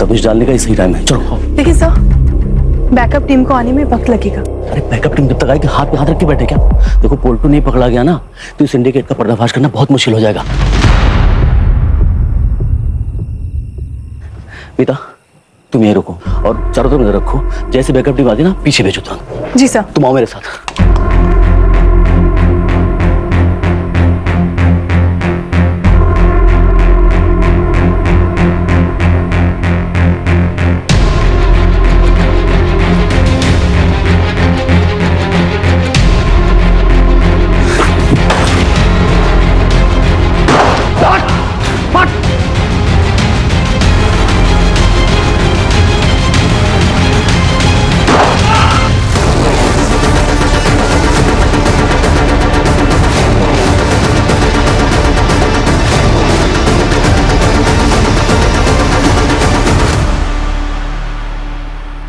दबिश डालने का ही सही टाइम है। चलो। लेकिन सर, बैकअप टीम को आने में वक्त लगेगा। अरे बैकअप टीम जब तक आएगी हाथ पे हाथ रख के बैठे क्या? देखो पोल्टू नहीं पकड़ा गया ना तो इस सिंडिकेट का पर्दाफाश करना बहुत मुश्किल हो जाएगा। मीता, तुम यहीं रुको और चारों तरफ नजर रखो। जैसे बैकअप टीम आती ना पीछे भेजो तुरंत। जी सर। तुम आओ मेरे साथ।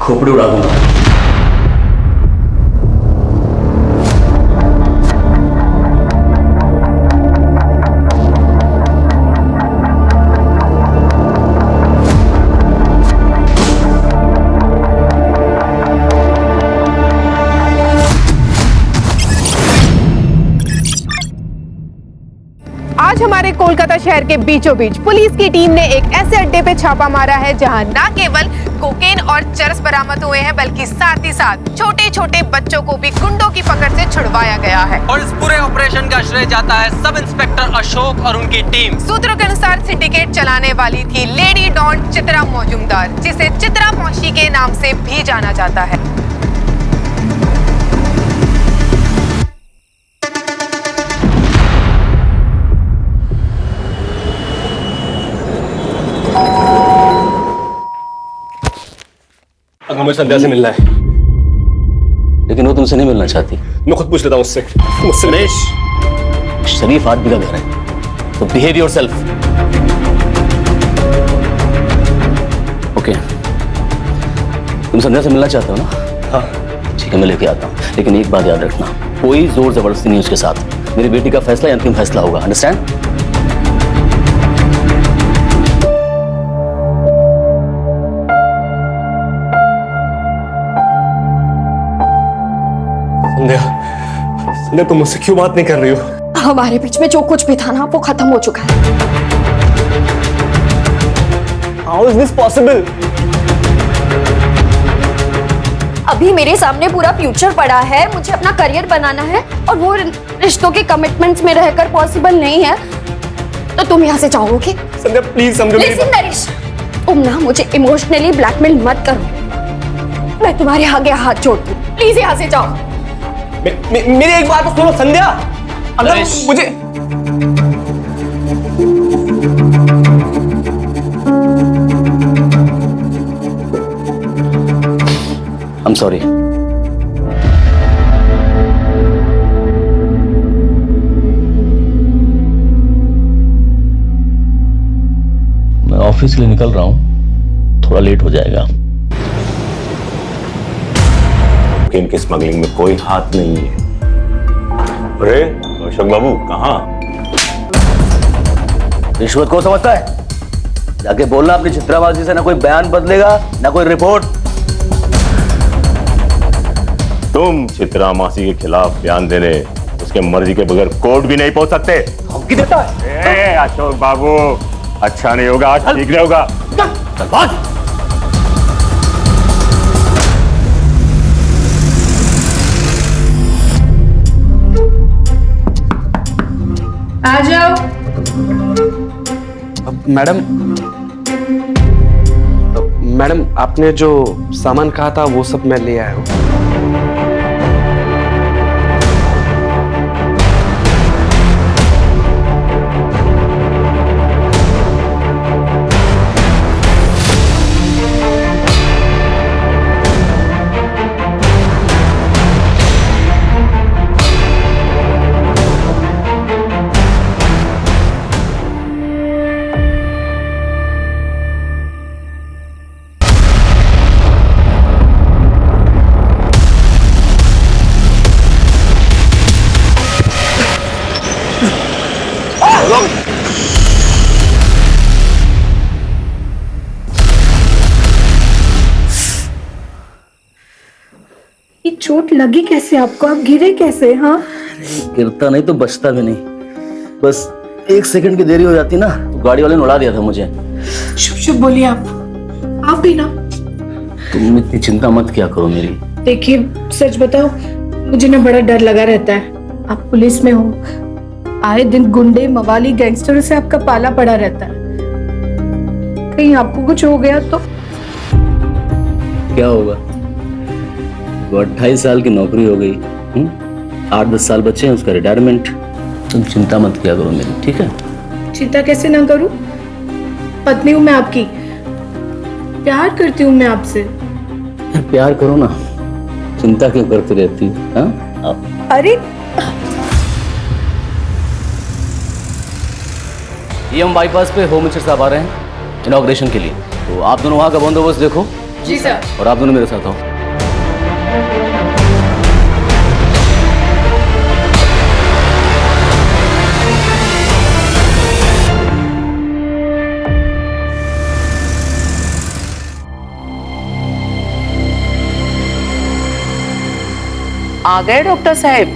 खोपड़ी उड़ा दूंगा। आज हमारे कोलकाता शहर के बीचों बीच पुलिस की टीम ने एक ऐसे अड्डे पे छापा मारा है जहां न केवल कोकेन और चरस बरामद हुए हैं बल्कि साथ ही साथ छोटे छोटे बच्चों को भी गुंडों की पकड़ से छुड़वाया गया है। और इस पूरे ऑपरेशन का श्रेय जाता है सब इंस्पेक्टर अशोक और उनकी टीम। सूत्रों के अनुसार सिंडिकेट चलाने वाली थी लेडी डॉन चित्रा मौजूमदार, जिसे चित्रा मौशी के नाम से भी जाना जाता है। हमें संध्या से मिलना है, लेकिन वो तुमसे नहीं मिलना चाहती। मैं खुद पूछ लेता हूँ उससे। शरीफ आदमी का घर है तो बिहेव योरसेल्फ। ओके, तुम संध्या से मिलना चाहते हो ना? हाँ ठीक है, मैं लेके आता हूँ, लेकिन एक बात याद रखना, कोई जोर जबरदस्ती नहीं उसके साथ। मेरी बेटी का फैसला अंतिम फैसला होगा, अंडरस्टैंड? संध्या, तुम मुझसे क्यों बात नहीं कर रही हो? हमारे बीच में जो कुछ भी था ना वो खत्म हो चुका है। How is this possible? अभी मेरे सामने पूरा फ्यूचर पड़ा है, मुझे अपना करियर बनाना है और वो रिश्तों के कमिटमेंट्स में रहकर पॉसिबल नहीं है, तो तुम यहाँ से जाओगे? संध्या प्लीज समझो मेरी Listen, नरेश, तुम ना मुझे इमोशनली ब्लैकमेल मत करो। मैं तुम्हारे आगे हाथ जोड़ती हूँ, प्लीज यहाँ से जाओ। मेरी एक बात तो सुनो संध्या, अगर मुझे I'm sorry. मैं ऑफिस के लिए निकल रहा हूँ, थोड़ा लेट हो जाएगा। इनकी स्मगलिंग में कोई हाथ नहीं है। अरे अशोक बाबू कहाँ? रिश्वत को समझता है? जाके बोलना अपनी चित्राबाजी से ना कोई बयान बदलेगा ना कोई रिपोर्ट। तुम चित्रा मासी के खिलाफ बयान देने उसके मर्जी के बगैर कोर्ट भी नहीं पहुंच सकते। धमकी देता है? अशोक बाबू अच्छा नहीं होगा, ठीक नहीं होगा। आ जाओ। मैडम आपने जो सामान कहा था वो सब मैं ले आया हूँ। चोट लगी कैसे आपको? आप गिरे कैसे? हाँ, गिरता नहीं तो बचता भी नहीं, बस 1 सेकंड की देरी हो जाती ना तो गाड़ी वाले ने उड़ा दिया था मुझे। चुप चुप बोलिए आप भी ना। तुम इतनी चिंता मत किया करो मेरी। देखिए सच बताओ, मुझे ना बड़ा डर लगा रहता है। आप पुलिस में हो, आए दिन गुंडे मवाली गैंगस्टरों से आपका पाला पड़ा रहता है। कहीं आपको कुछ हो गया तो? क्या होगा? वो 28 साल की नौकरी हो गई, 8-10 साल बच्चे हैं उसका रिटायरमेंट। तुम चिंता मत किया करो मेरी, ठीक है? चिंता कैसे ना करूं? पत्नी हूं मैं आपकी, प्यार करती हूं मैं आपसे। यार प्यार करो ना, चिंता क्यों करती रहती हो? हाँ अरे ये हम बाईपास पे होम मिनिस्टर साहब आ रहे हैं इनॉग्रेशन के लिए, तो आप दोनों वहाँ का बंदोबस्त देखो। जी सर। और आप दोनों मेरे साथ आओ। आ गए डॉक्टर साहब?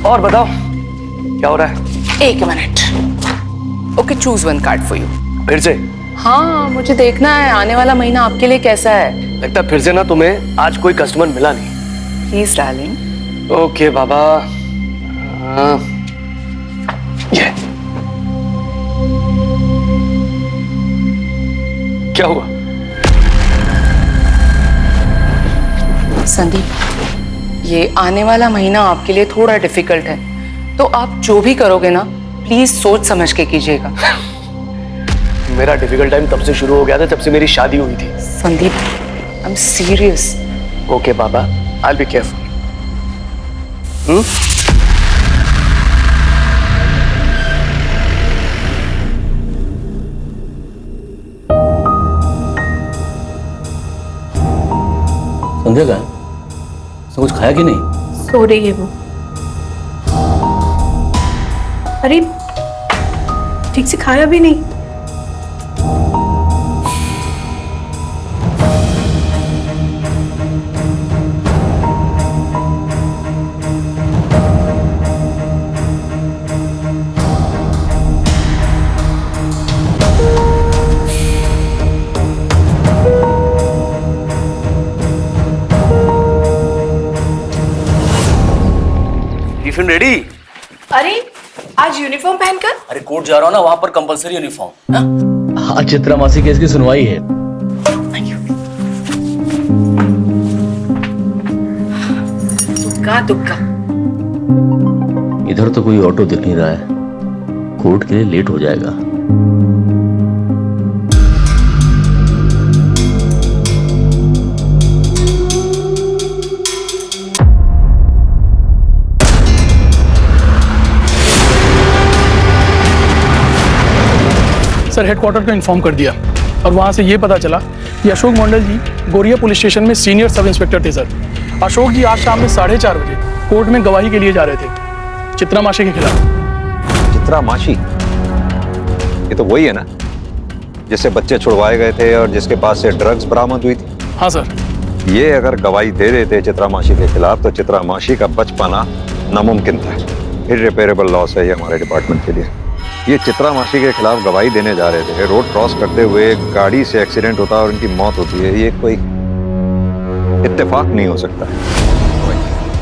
और बताओ क्या हो रहा है? 1 minute. Okay, choose 1 card for you. फिर से? हाँ, मुझे देखना है आने वाला महीना आपके लिए कैसा है। लगता फिर से ना तुम्हें आज कोई कस्टमर मिला नहीं। Please darling. ओके बाबा। ये क्या हुआ? संदीप, ये आने वाला महीना आपके लिए थोड़ा डिफिकल्ट है, तो आप जो भी करोगे ना प्लीज सोच समझ के कीजिएगा। मेरा डिफिकल्ट टाइम तब से शुरू हो गया था जब से मेरी शादी हुई थी। Sandeep, I am serious. Okay बाबा, I will be careful. Sandhya का उसने कुछ खाया कि नहीं? सो रही है वो। अरे ठीक से खाया भी नहीं। Tiffin ready? अरे आज यूनिफॉर्म पहनकर? अरे कोर्ट जा रहा हूँ ना, वहां पर कंपलसरी यूनिफॉर्म। हाँ, चित्रा मासी केस की सुनवाई है। दुक्का दुक्का। इधर तो कोई ऑटो दिख नहीं रहा है, कोर्ट के लिए लेट हो जाएगा। सर, हेडक्वार्टर को इन्फॉर्म कर दिया और वहाँ से ये पता चला कि अशोक मंडल जी गोरिया पुलिस स्टेशन में सीनियर सब इंस्पेक्टर थे। सर, अशोक जी आज शाम में 4:30 बजे कोर्ट में गवाही के लिए जा रहे थे चित्रा माशी के खिलाफ। चित्रा माशी? ये तो वही है ना जिससे बच्चे छुड़वाए गए थे और जिसके पास से ड्रग्स बरामद हुई थी? हाँ सर। ये अगर गवाही दे देते चित्रा माशी के खिलाफ तो चित्रा माशी का बच पाना नामुमकिन था। इररिपेरेबल लॉस है ये हमारे डिपार्टमेंट के लिए। ये चित्रा मासी के खिलाफ गवाही देने जा रहे थे, रोड क्रॉस करते हुए गाड़ी से एक्सीडेंट होता है और उनकी मौत होती है। ये कोई इत्तेफाक नहीं हो सकता है।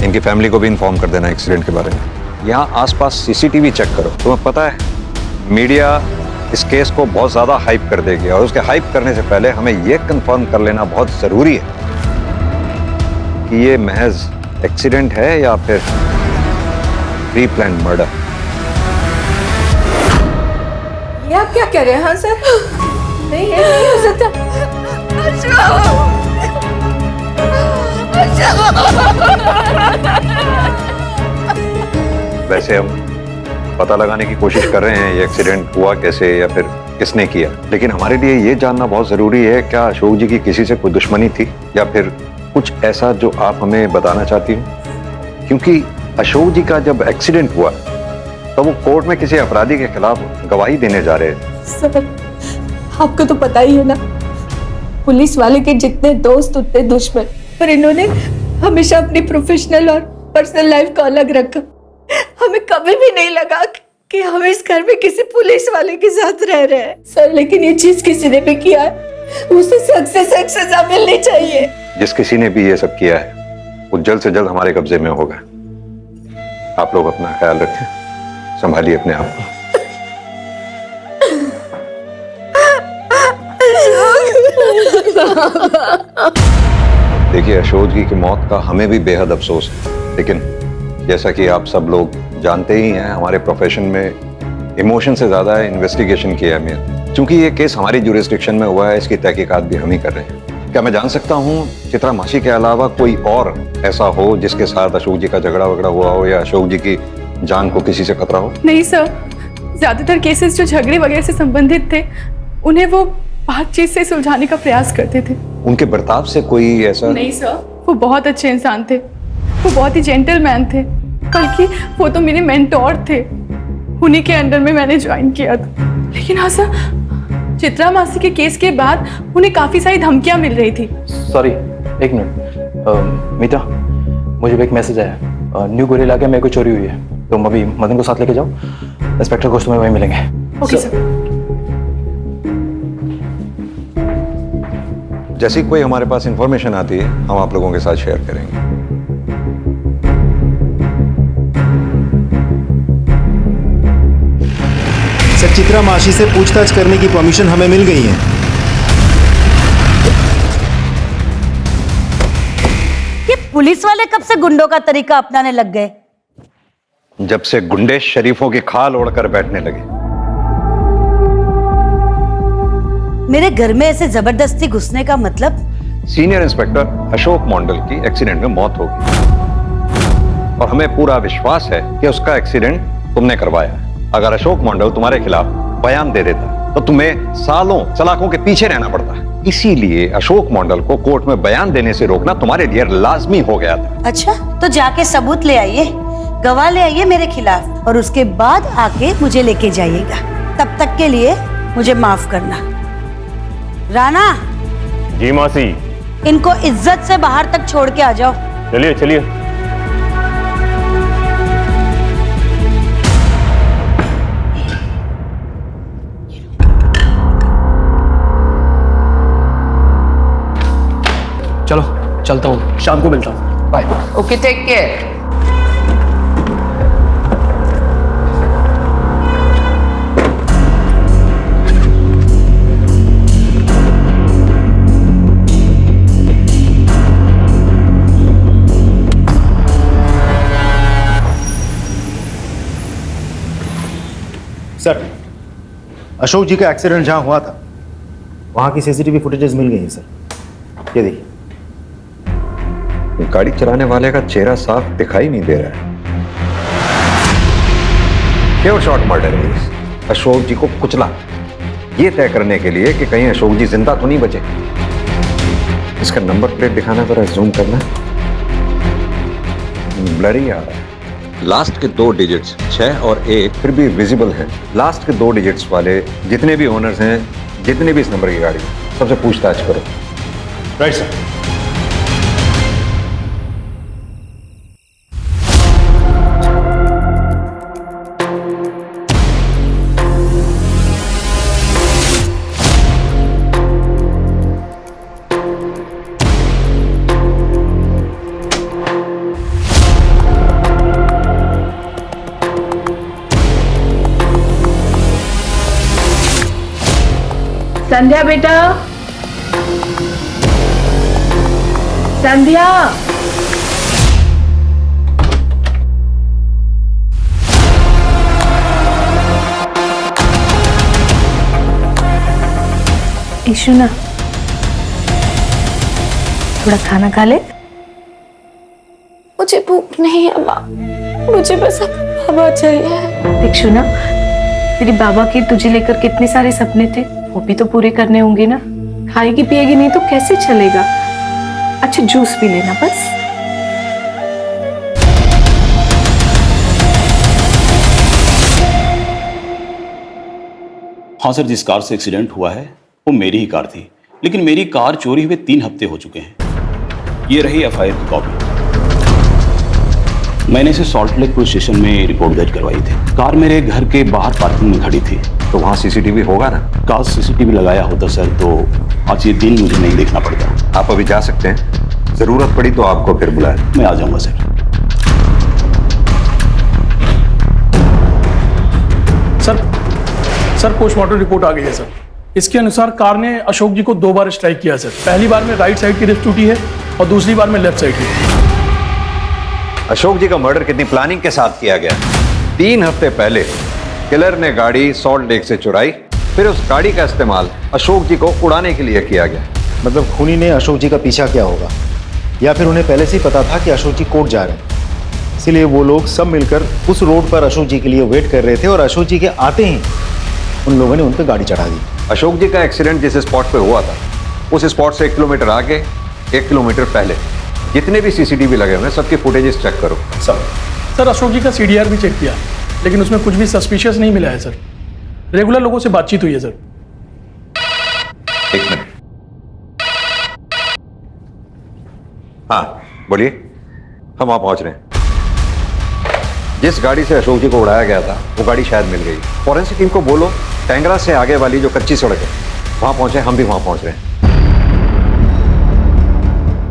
इनकी फैमिली को भी इन्फॉर्म कर देना एक्सीडेंट के बारे में। यहाँ आसपास सीसीटीवी चेक करो। तुम्हें पता है मीडिया इस केस को बहुत ज़्यादा हाइप कर देगी और उसके हाइप करने से पहले हमें ये कंफर्म कर लेना बहुत ज़रूरी है कि ये महज एक्सीडेंट है या फिर प्री प्लान मर्डर। ये आप क्या कह रहे हैं? हाँ सर, नहीं ये नहीं हो सकता। वैसे हम पता लगाने की कोशिश कर रहे हैं ये एक्सीडेंट हुआ कैसे या फिर किसने किया, लेकिन हमारे लिए ये जानना बहुत जरूरी है क्या अशोक जी की किसी से कोई दुश्मनी थी या फिर कुछ ऐसा जो आप हमें बताना चाहती हो। क्योंकि अशोक जी का जब एक्सीडेंट हुआ तो वो कोर्ट में किसी अपराधी के खिलाफ गवाही देने जा रहे हैं। सर, आपको तो पता ही है ना, पुलिस वाले के जितने दोस्त उतने दुश्मन, पर इन्होंने हमेशा अपनी प्रोफेशनल और पर्सनल लाइफ को अलग रखा। हमें कभी भी नहीं लगा कि हम इस घर में किसी पुलिस वाले के साथ रह रहे हैं सर, लेकिन ये चीज किसी ने भी किया है, उसे सख्त से सख्त सजा मिलनी चाहिए। जिस किसी ने भी ये सब किया है वो जल्द से जल्द हमारे कब्जे में होगा। आप लोग अपना ख्याल रखें, संभालिए अपने आप को। देखिए, अशोक जी की मौत का हमें भी बेहद अफसोस है, लेकिन जैसा कि आप सब लोग जानते ही हैं, हमारे प्रोफेशन में इमोशन से ज्यादा इन्वेस्टिगेशन की अहमियत है। क्योंकि ये केस हमारी जुरिस्डिक्शन में हुआ है, इसकी तहकीकात भी हम ही कर रहे हैं। क्या मैं जान सकता हूँ चित्रा मासी के अलावा कोई और ऐसा हो जिसके साथ अशोक जी का झगड़ा वगड़ा हुआ हो या अशोक जी की जान को किसी से खतरा हो? नहीं सर, ज्यादातर केसेस जो झगड़े वगैरह से संबंधित थे उन्हें वो बातचीत से सुलझाने का प्रयास करते थे। उनके बर्ताव से कोई ऐसा? नहीं सर, वो बहुत अच्छे इंसान थे, वो बहुत ही जेंटलमैन थे, बल्कि वो तो मेरे मेंटोर थे, उन्हीं के अंडर में मैंने ज्वाइन किया था। लेकिन हाँ सर, चित्रा मासी के केस के बाद उन्हें काफी सारी धमकियां मिल रही थी। सॉरी, एक मिनट। मीता, मुझे एक मैसेज आया, न्यू गोरेला इलाके में कोई चोरी हुई है, तुम अभी मदन को साथ लेके जाओ, इंस्पेक्टर को तुम्हें वहीं मिलेंगे। Okay sir. जैसी कोई हमारे पास इंफॉर्मेशन आती है हम आप लोगों के साथ शेयर करेंगे। सर, चित्रा मासी से पूछताछ करने की परमिशन हमें मिल गई है। ये पुलिस वाले कब से गुंडों का तरीका अपनाने लग गए? जब से गुंडे शरीफों की खाल ओढ़कर बैठने लगे। मेरे घर में ऐसे जबरदस्ती घुसने का मतलब? सीनियर इंस्पेक्टर अशोक मंडल की एक्सीडेंट में मौत हो गई और हमें पूरा विश्वास है कि उसका एक्सीडेंट तुमने करवाया। अगर अशोक मंडल तुम्हारे खिलाफ बयान दे देता तो तुम्हें सालों सलाखों के पीछे रहना पड़ता। इसीलिए अशोक मंडल को कोर्ट में बयान देने से रोकना तुम्हारे लिए लाजमी हो गया था। अच्छा, तो जाके सबूत ले आइए, गवाह ले आइए मेरे खिलाफ, और उसके बाद आके मुझे लेके जाइएगा। तब तक के लिए मुझे माफ करना। राणा जी मासी। इनको इज्जत से बाहर तक छोड़ के आ जाओ। चलिए चलिए। चलो चलता हूँ, शाम को मिलता हूँ, bye. Okay, take care. Sir, Ashok ji का एक्सीडेंट जहां हुआ था वहां की सीसीटीवी फुटेजेस मिल गई हैं सर, ये देखिए। गाड़ी चलाने वाले का चेहरा साफ दिखाई नहीं दे रहा है। प्योर शॉट मर्डर है। अशोक जी को कुचला, ये तय करने के लिए कि कहीं अशोक जी जिंदा तो नहीं बचे। इसका नंबर प्लेट दिखाना, जरा जूम करना। ब्लरी आ रहा है। लास्ट के 2 डिजिट्स 6 और 1 फिर भी विजिबल हैं। लास्ट के 2 डिजिट्स वाले जितने भी ओनर्स हैं, जितने भी इस नंबर की गाड़ी, सबसे पूछताछ करो। Right sir. संध्या बेटा, संध्या। ईशु ना, थोड़ा खाना खा ले। मुझे भूख नहीं है माँ, मुझे बस हवा चाहिए। इशु ना, तेरी बाबा के तुझे लेकर कितने सारे सपने थे, वो भी तो पूरे करने होंगे ना। खाएगी पिएगी नहीं तो कैसे चलेगा। अच्छा, जूस पी लेना बस। हाँ सर, जिस कार से एक्सीडेंट हुआ है वो मेरी ही कार थी। लेकिन मेरी कार चोरी हुए 3 हफ्ते हो चुके हैं। ये रही एफआईआर की कॉपी। मैंने इसे सॉल्ट लेक पुलिस स्टेशन में रिपोर्ट दर्ज करवाई थी। कार मेरे घर के बाहर पार्किंग में खड़ी थी। तो वहां सीसीटीवी होगा ना? काश सीसीटीवी लगाया होता सर, तो आज ये दिन मुझे नहीं देखना पड़ता। आप अभी जा सकते हैं, जरूरत पड़ी तो आपको फिर बुलाएं। मैं आ जाऊंगा सर। सर पोस्टमार्टम रिपोर्ट आ गई है सर। इसके अनुसार कार ने अशोक जी को 2 बार स्ट्राइक किया सर। पहली बार में राइट साइड की रिस्ट टूटी है और दूसरी बार में लेफ्ट साइड की। अशोक जी का मर्डर कितनी प्लानिंग के साथ किया गया? 3 हफ्ते पहले किलर ने गाड़ी सॉल्ट लेक से चुराई, फिर उस गाड़ी का इस्तेमाल अशोक जी को उड़ाने के लिए किया गया। मतलब खूनी ने अशोक जी का पीछा किया होगा, या फिर उन्हें पहले से ही पता था कि अशोक जी कोर्ट जा रहे हैं, इसीलिए वो लोग सब मिलकर उस रोड पर अशोक जी के लिए वेट कर रहे थे और अशोक जी के आते ही उन लोगों ने उन पर गाड़ी चढ़ा दी। अशोक जी का एक्सीडेंट जिस स्पॉट पे हुआ था, उस स्पॉट से 1 किलोमीटर आगे, 1 किलोमीटर पहले जितने भी सीसीटीवी लगे हुए हैं सबकी फुटेजेस चेक करो। सर अशोक जी का सीडीआर भी चेक किया, लेकिन उसमें कुछ भी सस्पिशियस नहीं मिला है सर। रेगुलर लोगों से बातचीत हुई है सर। 1 मिनट। हाँ बोलिए, हम वहां पहुंच रहे हैं। जिस गाड़ी से अशोक जी को उड़ाया गया था वो गाड़ी शायद मिल गई। फॉरेंसिक टीम को बोलो टेंगरा से आगे वाली जो कच्ची सड़क है वहां पहुंचे। हम भी वहां पहुंच रहे हैं।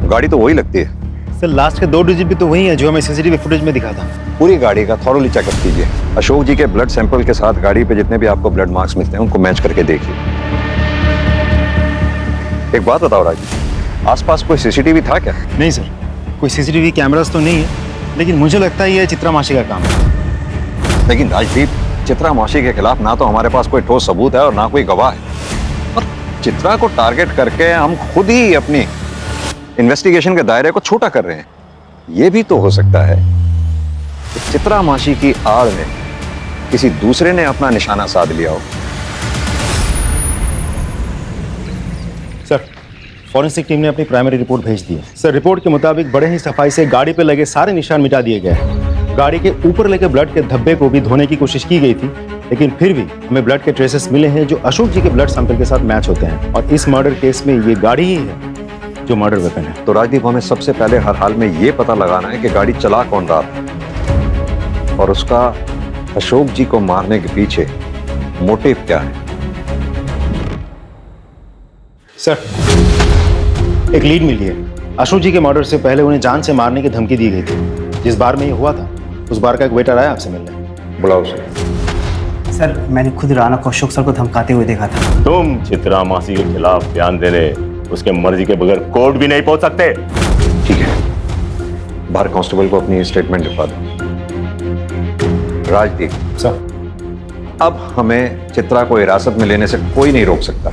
गाड़ी तो वही लगती है सर। लास्ट के 2 डिजिट भी तो वही है जो हमें सीसीटीवी फुटेज में दिखा था। पूरी गाड़ी का थॉरोली चेकअप कीजिए। अशोक जी के ब्लड सैंपल के साथ गाड़ी पे जितने भी आपको ब्लड मार्क्स मिलते हैं उनको मैच करके देखिए। एक बात बताओ राज, आसपास कोई सीसीटीवी था क्या? नहीं सर, कोई सीसीटीवी कैमरास तो नहीं है, लेकिन मुझे लगता है ये चित्रा मासी का काम है। लेकिन राजदीप, चित्रा मासी के खिलाफ ना तो हमारे पास कोई ठोस सबूत है और ना कोई गवाह है, और चित्रा को टारगेट करके हम खुद ही अपनी इन्वेस्टिगेशन के दायरे को छोटा कर रहे हैं। यह भी तो हो सकता है कि चित्रा मासी की आड़ में किसी दूसरे ने अपना निशाना साध लिया हो। सर फॉरेंसिक टीम ने अपनी प्राइमरी रिपोर्ट भेज दी है। सर रिपोर्ट के मुताबिक बड़े ही सफाई से गाड़ी पे लगे सारे निशान मिटा दिए गए हैं। गाड़ी के ऊपर लगे ब्लड के धब्बे को भी धोने की कोशिश की गई थी, लेकिन फिर भी हमें ब्लड के ट्रेसेस मिले हैं जो अशोक जी के ब्लड सैंपल के साथ मैच होते हैं, और इस मर्डर केस में ये गाड़ी ही है जो मर्डर वेपन है। तो राजदीप, हमें सबसे पहले हर हाल में ये पता लगाना है कि गाड़ी चला कौन रहा था और उसका अशोक जी को मारने के पीछे मोटिव क्या है। सर एक लीड मिली है। अशोक जी के मर्डर से पहले उन्हें जान से मारने की धमकी दी गई थी। जिस बार में ये हुआ था उस बार का एक वेटर आया आपसे मिलने। बुलाओ उसे। सर मैंने खुद राणा को अशोक सर को धमकाते हुए देखा था। तुम चित्रा मासी के खिलाफ बयान देने उसके मर्जी के बगैर कोर्ट भी नहीं पहुंच सकते। ठीक है, बाहर कांस्टेबल को अपनी स्टेटमेंट लिखवा दो। राजदीप सर, अब हमें चित्रा को हिरासत में लेने से कोई नहीं रोक सकता।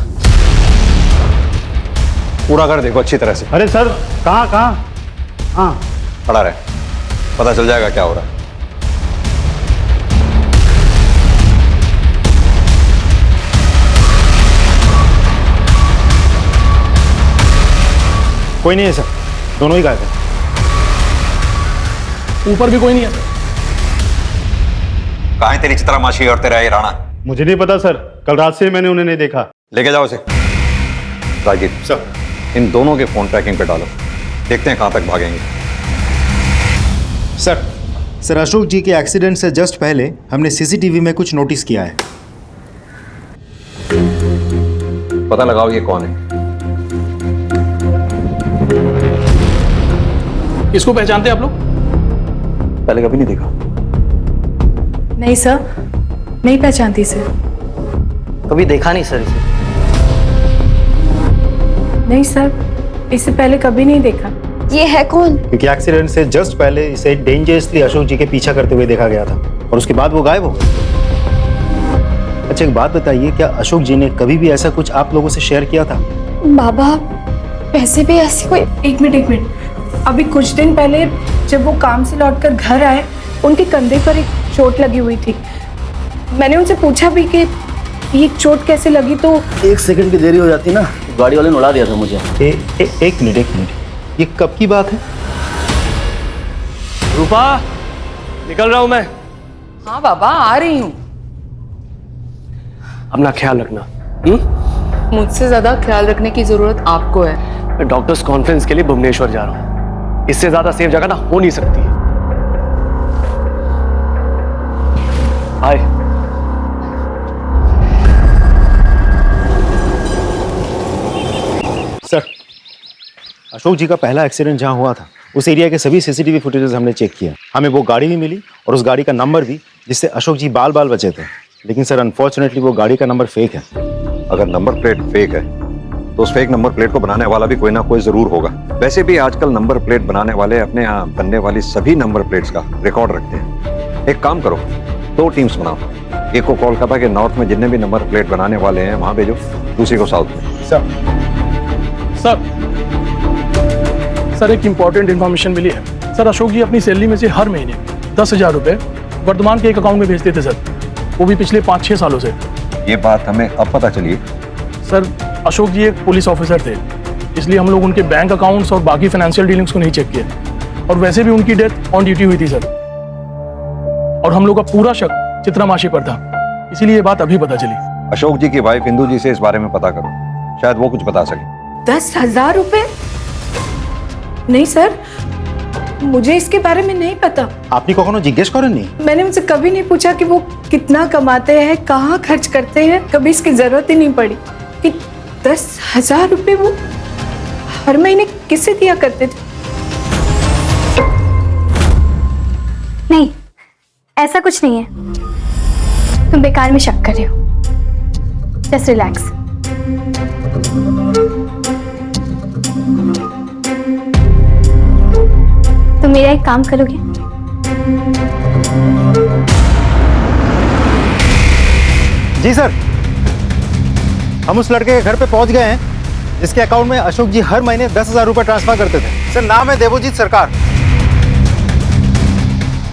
पूरा कर देखो अच्छी तरह से। अरे सर कहाँ? हाँ खड़ा रहे, पता चल जाएगा क्या हो रहा है। कोई नहीं है सर, दोनों ही गायब हैं। ऊपर भी कोई नहीं है सर। कहाँ है तेरी चित्रा मासी और तेरा ये राणा? मुझे नहीं पता सर, कल रात से मैंने उन्हें नहीं देखा। लेके जाओ उसे। राजीव सर, इन दोनों के फोन ट्रैकिंग पे डालो, देखते हैं कहां तक भागेंगे। सर अशोक जी के एक्सीडेंट से जस्ट पहले हमने सीसीटीवी में कुछ नोटिस किया है। पता लगाओ ये कौन है। इसको पहचानते हैं आप लोग? पहले कभी नहीं देखा। नहीं सर, नहीं पहचानती सर। कभी देखा नहीं सर इसे। नहीं सर, इससे पहले कभी नहीं देखा। ये है कौन? क्योंकि एक्सीडेंट से जस्ट पहले इसे डेंजरसली अशोक जी के पीछा करते हुए देखा गया था और उसके बाद वो गायब हो गए। अच्छा एक बात बताइए, क्या अशोक जी ने कभी भी ऐसा कुछ आप लोगों से शेयर किया था? बाबा वैसे भी ऐसी कोई। एक मिनट, अभी कुछ दिन पहले जब वो काम से लौटकर घर आए, उनके कंधे पर एक चोट लगी हुई थी। मैंने उनसे पूछा भी कि ये चोट कैसे लगी, तो 1 सेकंड की देरी हो जाती ना, गाड़ी वाले ने उड़ा दिया था मुझे। एक मिनट, ये कब की बात है? रूपा, निकल रहा हूं मैं। हाँ बाबा, आ रही हूँ। अपना ख्याल रखना। मुझसे ज्यादा ख्याल रखने की जरूरत आपको है। मैं डॉक्टर्स कॉन्फ्रेंस के लिए भुवनेश्वर जा रहा हूँ। इससे ज्यादा सेफ जगह ना हो नहीं सकती। हाय। सर, अशोक जी का पहला एक्सीडेंट जहां हुआ था उस एरिया के सभी सीसीटीवी फुटेजेस हमने चेक किया। हमें वो गाड़ी भी मिली और उस गाड़ी का नंबर भी, जिससे अशोक जी बाल बाल बचे थे। लेकिन सर, अनफॉर्चुनेटली वो गाड़ी का नंबर फेक है। अगर नंबर प्लेट फेक है तो उस फेक नंबर प्लेट को बनाने वाला भी कोई ना कोई जरूर होगा। वैसे भी आजकल नंबर प्लेट बनाने वाले अपने यहाँ बनने वाली सभी नंबर प्लेट्स का रिकॉर्ड रखते हैं। एक काम करो, 2 टीम्स बनाओ। एक को कोलकाता के नॉर्थ में जितने भी नंबर प्लेट बनाने वाले हैं वहां भेजो, दूसरी को साउथ में। सर एक इंपॉर्टेंट इन्फॉर्मेशन मिली है। सर अशोक जी अपनी सैलरी में से हर महीने 10,000 रुपए वर्धमान के एक अकाउंट में भेजते थे सर, वो भी पिछले 5-6 सालों से। ये बात हमें अब पता चली। सर अशोक जी एक पुलिस ऑफिसर थे, इसलिए हम लोग उनके बैंक अकाउंट्स और बाकी फाइनेंशियल डीलिंग्स को नहीं चेक किए। और वैसे भी उनकी डेथ ऑन ड्यूटी हुई थी सर, और हम लोग का पूरा शक चित्रा मासी पर था, इसीलिए ये बात अभी पता चली। अशोक जी की वाइफ इंदू जी से इस बारे में पता करो, शायद वो कुछ बता सके। 10,000 रुपए? नहीं सर, मुझे इसके बारे में नहीं पता। आपने कखनो जिज्ञेस करें नहीं? मैंने उनसे कभी नहीं पूछा कि वो कितना कमाते हैं, कहाँ खर्च करते हैं। कभी इसकी जरूरत ही नहीं पड़ी कि 10,000 रुपए वो हर महीने किसे दिया करते थे। नहीं, ऐसा कुछ नहीं है। तुम बेकार में शक कर रहे हो। Just relax. तुम मेरा एक काम करोगे? जी सर, हम उस लड़के के घर पे पहुंच गए हैं जिसके अकाउंट में अशोक जी हर महीने 10,000 रुपए ट्रांसफर करते थे। सर नाम है देवोजीत सरकार,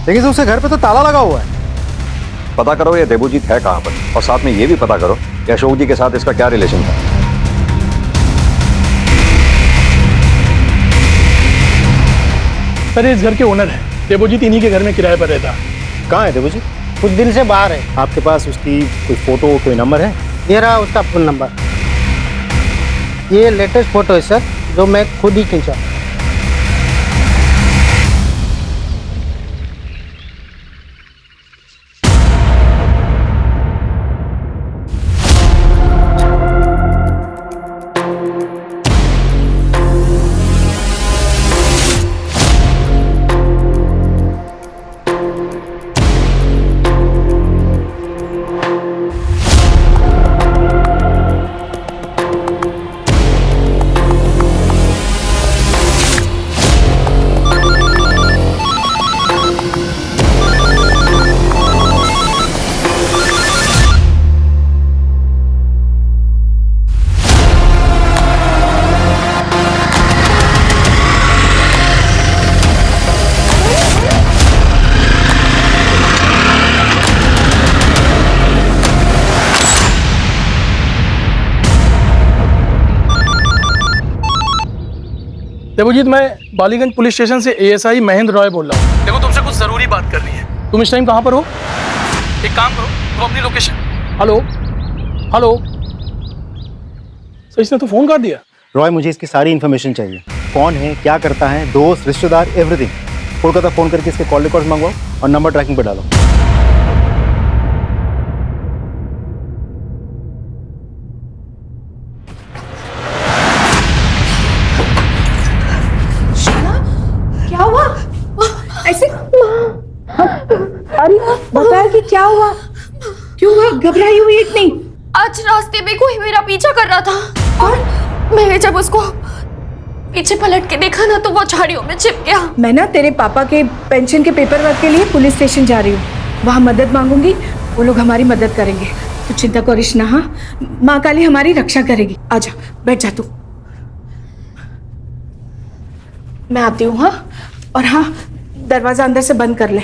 लेकिन उसके घर पे तो ताला लगा हुआ है। पता करो ये देवोजीत है कहाँ पर, और साथ में ये भी पता करो कि अशोक जी के साथ इसका क्या रिलेशन था। सर इस घर के ओनर है, देवोजीत इन्हीं के घर में किराए पर रहता। कहाँ है देवोजीत? कुछ दिन से बाहर है। आपके पास उसकी कोई फोटो, कोई नंबर है? ये रहा उसका फोन नंबर। ये लेटेस्ट फोटो है सर, जो मैं खुद ही खींचा। देवोजीत, मैं बालीगंज पुलिस स्टेशन से एएसआई महेंद्र रॉय बोल रहा हूँ। देखो तुमसे कुछ जरूरी बात करनी है। तुम इस टाइम कहाँ पर हो? एक काम करो, तुम अपनी लोकेशन। हेलो हेलो सर, इसने तो फोन काट दिया। रॉय, मुझे इसकी सारी इन्फॉर्मेशन चाहिए। कौन है, क्या करता है, दोस्त, रिश्तेदार, एवरीथिंग। कोलकाता फोन करके इसके कॉल रिकॉर्ड मंगवाओ और नंबर ट्रैकिंग पे डालो। क्या हुआ? ऐसे अरे बताया कि क्या हुआ? क्यों हुआ? घबराई हुई इतनी? आज रास्ते में कोई मेरा पीछा कर रहा था। और मैंने जब उसको पीछे पलट के देखा ना, तो वो झाड़ियों में छिप गया। मैं ना तेरे पापा के पेंशन के पेपर वर्क के लिए पुलिस स्टेशन जा रही हूँ। वहाँ मदद मांगूंगी, वो लोग हमारी मदद करेंगे। तू चिंता करिश ना। हाँ, माँ काली हमारी रक्षा करेगी। आजा, बैठ जा तू। मैं आती हूँ। हाँ, और हाँ, दरवाजा अंदर से बंद कर ले।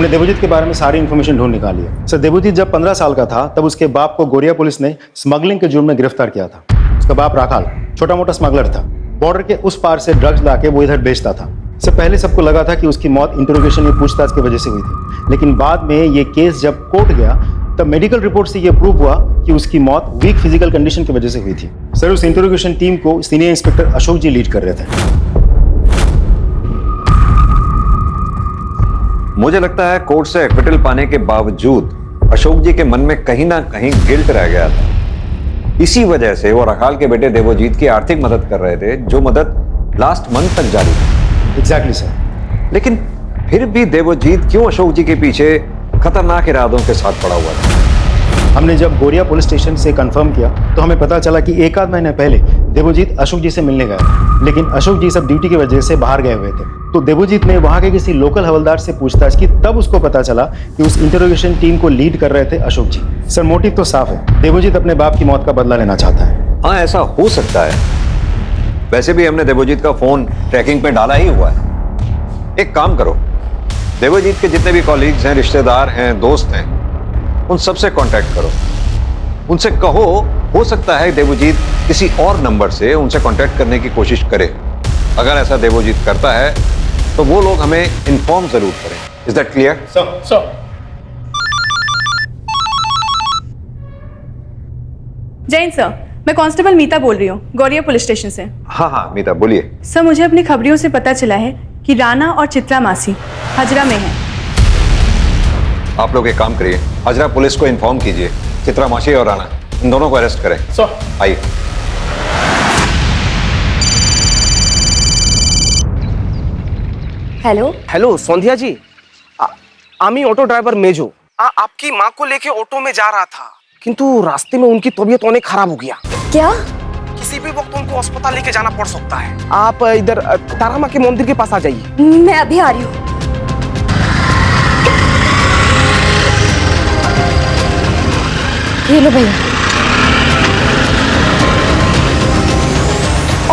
हमने देवजीत के बारे में सारी इन्फॉर्मेशन ढूंढ निकाली है। सर, देवजीत जब 15 साल का था तब उसके बाप को गोरिया पुलिस ने स्मगलिंग के जुर्म में गिरफ्तार किया था। उसका बाप राखाल छोटा मोटा स्मगलर था। बॉर्डर के उस पार से ड्रग्स लाके वो इधर बेचता था। इससे पहले सबको लगा था कि उसकी मौत इंटरोगेशन या पूछताछ की वजह से हुई थी, लेकिन बाद में ये केस जब कोर्ट गया तब मेडिकल रिपोर्ट से ये प्रूव हुआ कि उसकी मौत वीक फिजिकल कंडीशन की वजह से हुई थी। सर, उस इंटरोगेशन टीम को सीनियर इंस्पेक्टर अशोक जी लीड कर रहे थे। मुझे लगता है कोर्ट से एक्विटल पाने के बावजूद अशोक जी के मन में कहीं ना कहीं गिल्ट रह गया था। इसी वजह से वो रखाल के बेटे देवजीत की आर्थिक मदद कर रहे थे, जो मदद लास्ट मंथ तक जारी थी। Exactly sir. लेकिन फिर भी देवजीत क्यों अशोक जी के पीछे खतरनाक इरादों के साथ पड़ा हुआ था? हमने जब गोरिया पुलिस स्टेशन से कंफर्म किया तो हमें पता चला कि एक आध महीने पहले देवजीत अशोक जी से मिलने गया, लेकिन अशोक जी सब ड्यूटी की वजह से बाहर गए हुए थे। तो देवजीत ने वहां के किसी लोकल हवलदार से पूछताछ की, तब उसको पता चला कि उस इंटरोगेशन टीम को लीड कर रहे थे अशोक जी। सर, मोटिव तो साफ है, देवजीत अपने बाप की मौत का बदला लेना चाहता है। हाँ, ऐसा हो सकता है। वैसे भी हमने देवजीत का फोन ट्रैकिंग पे डाला ही हुआ है। एक काम करो, देवजीत के जितने भी कॉलीग्स हैं, रिश्तेदार हैं, दोस्त हैं, उन सबसे कांटेक्ट करो। उनसे कहो, हो सकता है देवजीत किसी और नंबर से उनसे कांटेक्ट करने की कोशिश करे। अगर ऐसा देवजीत करता है तो वो लोग हमें इन्फॉर्म जरूर करें। Is that clear? Sir. Jain sir, मैं कांस्टेबल मीता बोल रही हूँ, गौरिया पुलिस स्टेशन से। हाँ, मीता बोलिए। सर, मुझे अपनी खबरियों से पता चला है कि राणा और चित्रा मासी हजरा में हैं। आप लोग एक काम करिए, हजरा पुलिस को इन्फॉर्म कीजिए, चित्रा मासी और राणा इन दोनों को अरेस्ट करें। सर। आइए। हेलो सौंधिया जी, आमी ऑटो ड्राइवर मेजो आपकी माँ को लेके ऑटो में जा रहा था, किंतु रास्ते में उनकी तबीयत होने खराब हो गया। क्या? किसी भी वक्त उनको अस्पताल लेके जाना पड़ सकता है। आप इधर तारा माँ के मंदिर के पास आ जाइए। मैं अभी आ रही हूँ। ये लो भैया।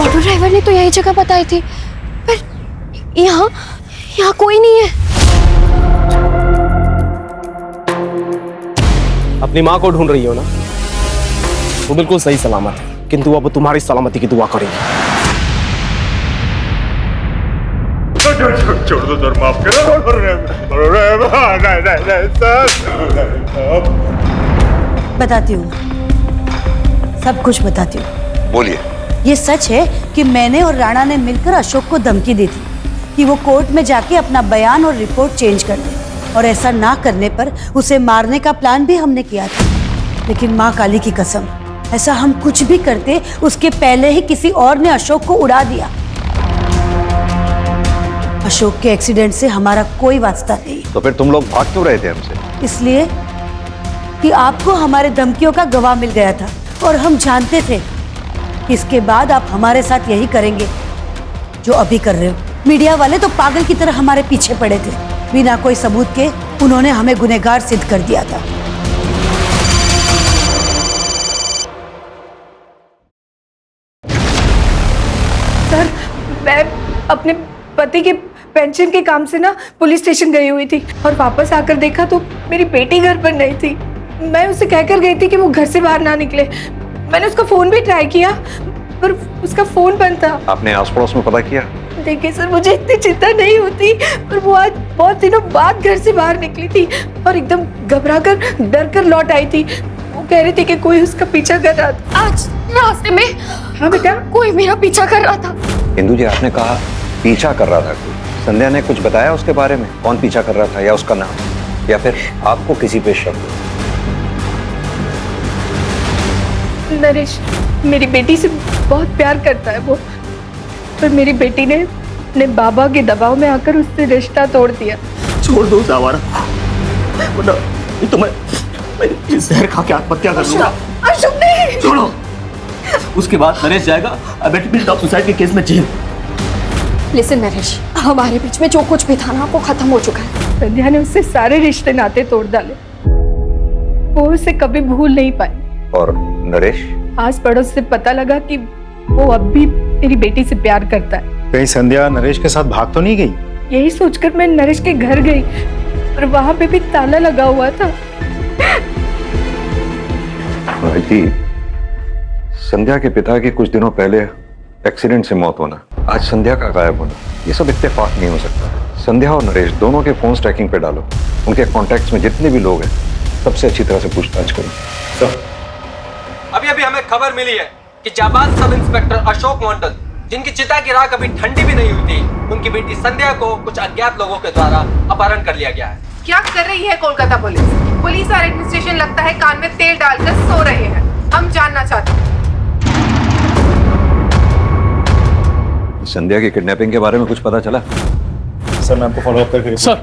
ऑटो ड्राइवर ने तो यही जगह बताई थी, पर यहाँ कोई नहीं है। अपनी माँ को ढूंढ रही हो ना? वो बिल्कुल सही सलामत है, किंतु अब तुम्हारी सलामती की दुआ करेगी। छोड़ दो सर, माफ बताती हूँ, सब कुछ बताती हूँ। बोलिए। ये सच है कि मैंने और राणा ने मिलकर अशोक को धमकी दी थी कि वो कोर्ट में जाके अपना बयान और रिपोर्ट चेंज कर दे, और ऐसा ना करने पर उसे मारने का प्लान भी हमने किया था। लेकिन माँ काली की कसम, ऐसा हम कुछ भी करते उसके पहले ही किसी और ने अशोक को उड़ा दिया। अशोक के एक्सीडेंट से हमारा कोई वास्ता नहीं। तो फिर तुम लोग भाग क्यों रहे थे हमसे? इसलिए कि आपको हमारे धमकियों का गवाह मिल गया था, और हम जानते थे कि इसके बाद आप हमारे साथ यही करेंगे जो अभी कर रहे हो। मीडिया वाले तो पागल की तरह हमारे पीछे पड़े थे, बिना कोई सबूत के उन्होंने हमें गुनहगार सिद्ध कर दिया था। सर, मैं अपने पति के पेंशन के काम से ना पुलिस स्टेशन गई हुई थी, और वापस आकर देखा तो मेरी बेटी घर पर नहीं थी। मैं उसे कहकर गई थी कि वो घर से बाहर ना निकले। मैंने उसका फोन भी ट्राई किया, पर उसका फोन बंद था। आपने आस पड़ोस में पता किया? देखिए सर, मुझे इतनी चिंता नहीं होती, पर वो आज बहुत दिनों बाद घर से बाहर निकली थी और एकदम घबराकर डर कर लौट आई थी। वो कह रही थी कि कोई उसका पीछा कर रहा था। आज रास्ते में? हाँ बेटा, कोई मेरा पीछा कर रहा था। हिंदू जी, आपने कहा पीछा कर रहा था कोई। संध्या ने कुछ बताया उसके बारे में? कौन पीछा कर रहा था, या उसका नाम, या फिर आपको किसी पे शक? नरेश मेरी बेटी से बहुत प्यार करता है वो, पर मेरी बेटी ने अपने बाबा के दबाव में आकर उससे रिश्ता तोड़ दिया। छोड़ दो उस आवारा को, नहीं तो मैं जहर खा के आत्महत्या कर लूंगा। अशोक नहीं, छोड़ो। उसके बाद नरेश जाएगा अबेटमेंट ऑफ सुसाइड के केस में जेल। लिसन नरेश, हमारे बीच में जो कुछ भी था ना वो खत्म हो चुका है। संध्या ने उससे सारे रिश्ते नाते तोड़ डाले, वो उसे कभी भूल नहीं पाई। और नरेश? आस पड़ोस से पता लगा कि वो अब भी मेरी बेटी से प्यार करता है। कहीं संध्या नरेश के साथ भाग तो नहीं गई? यही सोचकर मैं नरेश के घर गई, और वहां पे भी ताला लगा हुआ था। भाई, संध्या के पिता की कुछ दिनों पहले एक्सीडेंट से मौत होना, आज संध्या का गायब होना, ये सब इत्तेफाक नहीं हो सकता। संध्या और नरेश दोनों के फोन ट्रैकिंग पे डालो, उनके कॉन्टैक्ट्स में जितने भी लोग हैं सबसे अच्छी तरह से पूछताछ करो। सर, अभी हमें खबर मिली है कि जाबाज सब इंस्पेक्टर अशोक मंडल, जिनकी चिता की राख अभी ठंडी भी नहीं हुई थी, उनकी बेटी संध्या को कुछ अज्ञात लोगों के द्वारा अपहरण कर लिया गया है। क्या कर रही है कोलकाता पुलिस? पुलिस और एडमिनिस्ट्रेशन लगता है कान में तेल डालकर सो रहे हैं। हम जानना चाहते हैं। संध्या की किडनैपिंग के बारे में कुछ पता चला? सर मैं आपको फॉलो अप करके सर,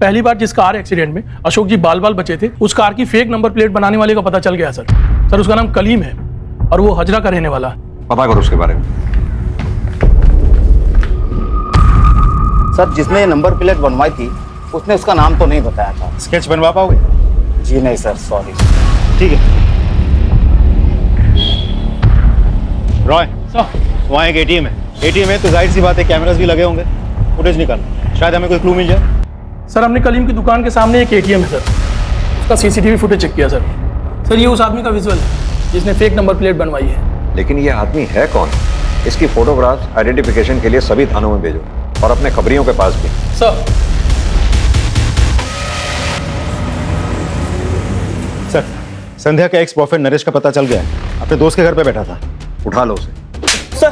पहली बार जिस कार एक्सीडेंट में अशोक जी बाल बाल बचे थे, उस कार की फेक नंबर प्लेट बनाने वाले का पता चल गया सर। सर उसका नाम कलीम है और वो हजरा का रहने वाला है। पता करो उसके बारे में। सर जिसने ये नंबर प्लेट बनवाई थी उसने उसका नाम तो नहीं बताया था। स्केच बनवा पाओगे? जी नहीं सर, सॉरी। ठीक है रॉय, वहाँ एक एटीएम है तो जाहिर सी बात है कैमरास भी लगे होंगे, फुटेज निकाल, शायद हमें कोई क्लू मिल जाए। सर हमने कलीम की दुकान के सामने एक एटीएम है सर, उसका सीसीटीवी फुटेज चेक किया सर। सर ये उस आदमी का विजुअल है जिसने फेक नंबर प्लेट बनवाई है। लेकिन ये आदमी है कौन? इसकी फोटोग्राफ आइडेंटिफिकेशन के लिए सभी थानों में भेजो और अपने खबरियों के पास भी। सर सर संध्या का एक्स बॉयफ्रेंड नरेश का पता चल गया है, अपने दोस्त के घर पे बैठा था। उठा लो उसे। सर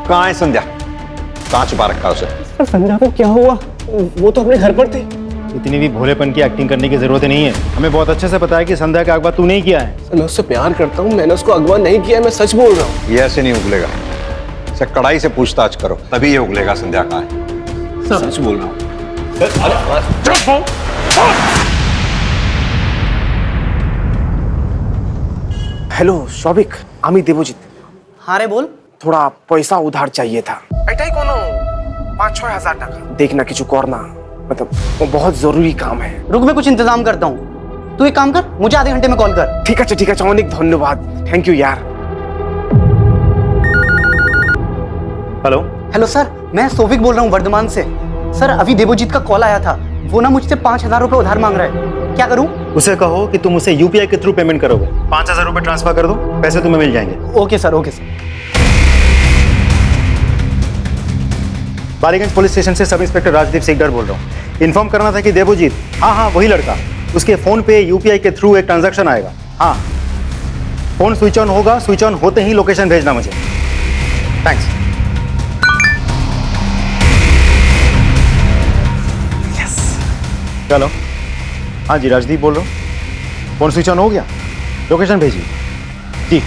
कहाँ है संध्या? कहाँ छुपा रखा उसे? सर संध्या को क्या हुआ? वो तो अपने घर पर थी। इतनी भी भोलेपन की एक्टिंग करने की जरूरत नहीं है, हमें बहुत अच्छे से पता है कि संध्या का अगवा तू नहीं किया है। मैं उससे प्यार करता हूँ, मैंने उसको अगवा नहीं किया, मैं सच बोल रहा हूँ। ये ऐसे नहीं उगलेगा, इसे कड़ाई से पूछताछ करो तभी ये उगलेगा संध्या कहाँ है। सच बोल रहा हूँ। हेलो शौविक, आमी देवोजित। हाँ रे बोल। थोड़ा पैसा उधार चाहिए था। एटाई कोनो 5-6 हजार टाका देखना किचु करना, मतलब वो बहुत जरूरी काम है। रुक मैं कुछ इंतजाम करता हूँ, तू एक काम कर, मुझे आधे घंटे में कॉल कर। ठीक है अनेक धन्यवाद, थैंक यू यार। हेलो हेलो सर, मैं सोविक बोल रहा हूँ वर्धमान से। सर अभी देवोजीत का कॉल आया था, वो ना मुझसे 5,000 रुपए उधार मांग रहा है। क्या करूँ? उसे कहो कि तुम उसे यूपीआई के थ्रू पेमेंट करोगे, 5,000 रुपए ट्रांसफर कर दो, पैसे तुम्हें मिल जाएंगे। Okay sir, okay sir. Ballygunge police station से सब इंस्पेक्टर राजदीप सिकदर बोल रहा हूँ। इन्फॉर्म करना था कि देवोजीत, हाँ वही लड़का, उसके फोन पे यूपीआई के थ्रू एक ट्रांजैक्शन आएगा। हाँ फोन स्विच ऑन होगा, स्विच ऑन होते ही लोकेशन भेजना मुझे। थैंक्स। चलो। हाँ जी राजदीप बोल रहा हूँ, फोन स्विच ऑन हो गया, लोकेशन भेजिए। जी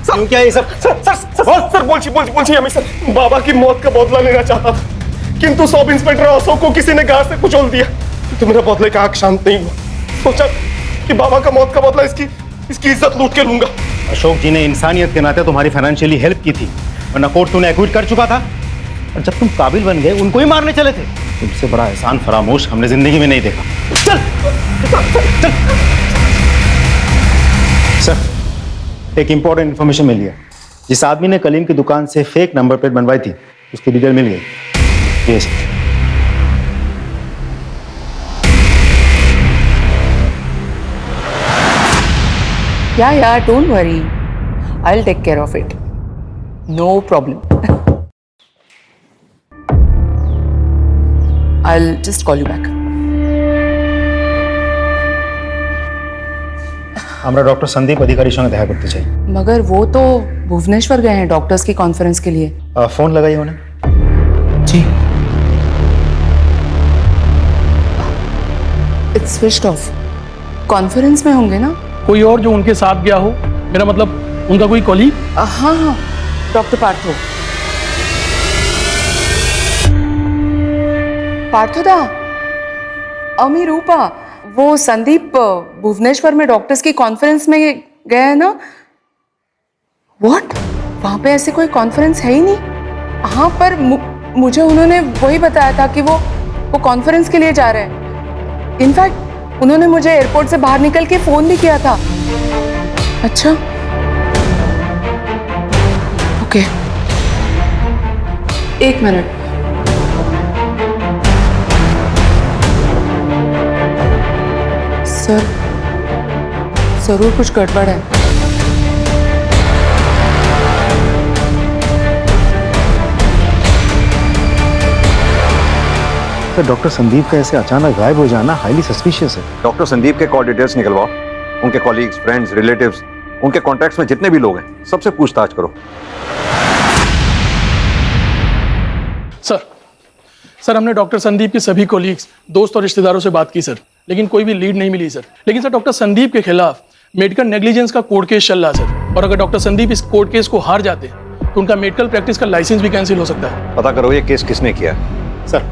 क्यों क्या ये सब? सर बोलची हमें सर बाबा की मौत का बदला लेना चाहता था, किंतु सब इंस्पेक्टर अशोक को किसी ने गार से कुचल दिया, तो मेरा बदले का हक शांत नहीं हुआ। सोचा कि बाबा का मौत का बदला इसकी इज्जत लूट के लूंगा। अशोक जी ने इंसानियत के नाते तुम्हारी फाइनेंशियली हेल्प की थी, वरना कोर्ट तूने एक्विट कर चुका था, और जब तुम काबिल बन गए उनको ही मारने चले थे। तुमसे बड़ा एहसान फरामोश हमने जिंदगी में नहीं देखा। चल चल। सर एक इंपॉर्टेंट इन्फॉर्मेशन मिली है, जिस आदमी ने कलीम की दुकान से फेक नंबर प्लेट बनवाई थी उसकी डिटेल मिल गई। ये sir. Yeah, don't worry. I'll take care of it. No problem. I'll just call you back. हमारा डॉक्टर संदीप अधिकारी संग देखा करते चाहिए। मगर वो तो भुवनेश्वर गए हैं डॉक्टर्स की कॉन्फ्रेंस के लिए। फोन लगाइए उन्हें। जी। It's switched off. कॉन्फ्रेंस में होंगे ना? कोई और जो उनके साथ गया हो, मेरा मतलब उनका कोई कॉलीग? हाँ डॉक्टर पार्थो। पार्थो दा, अमी रूपा, वो संदीप भुवनेश्वर में डॉक्टर्स की कॉन्फ्रेंस में गया है ना? व्हाट? वहां पे ऐसे कोई कॉन्फ्रेंस है ही नहीं। हाँ पर मुझे उन्होंने वही बताया था कि वो कॉन्फ्रेंस के लिए जा रहे हैं। इनफैक्ट उन्होंने मुझे एयरपोर्ट से बाहर निकल के फोन भी किया था। अच्छा ओके, एक मिनट। सर, जरूर कुछ गड़बड़ है। सर, डॉक्टर संदीप का ऐसे अचानक गायब हो जाना हाईली सस्पिशियस है। डॉक्टर संदीप के कॉल डिटेल्स निकलवाओ, उनके कॉलीग्स, फ्रेंड्स, रिलेटिव्स, उनके कॉन्टैक्ट्स में जितने भी लोग हैं सबसे पूछताछ करो। सर हमने डॉक्टर संदीप के सभी कोलीग्स, दोस्त और रिश्तेदारों से बात की सर, लेकिन कोई भी लीड नहीं मिली सर। लेकिन सर डॉक्टर संदीप के खिलाफ मेडिकल नेग्लिजेंस का कोर्ट केस चल रहा है सर, और अगर डॉक्टर संदीप इस कोर्ट केस को हार जाते तो उनका मेडिकल प्रैक्टिस का लाइसेंस भी कैंसिल हो सकता है। पता करो ये केस किसने किया है। सर,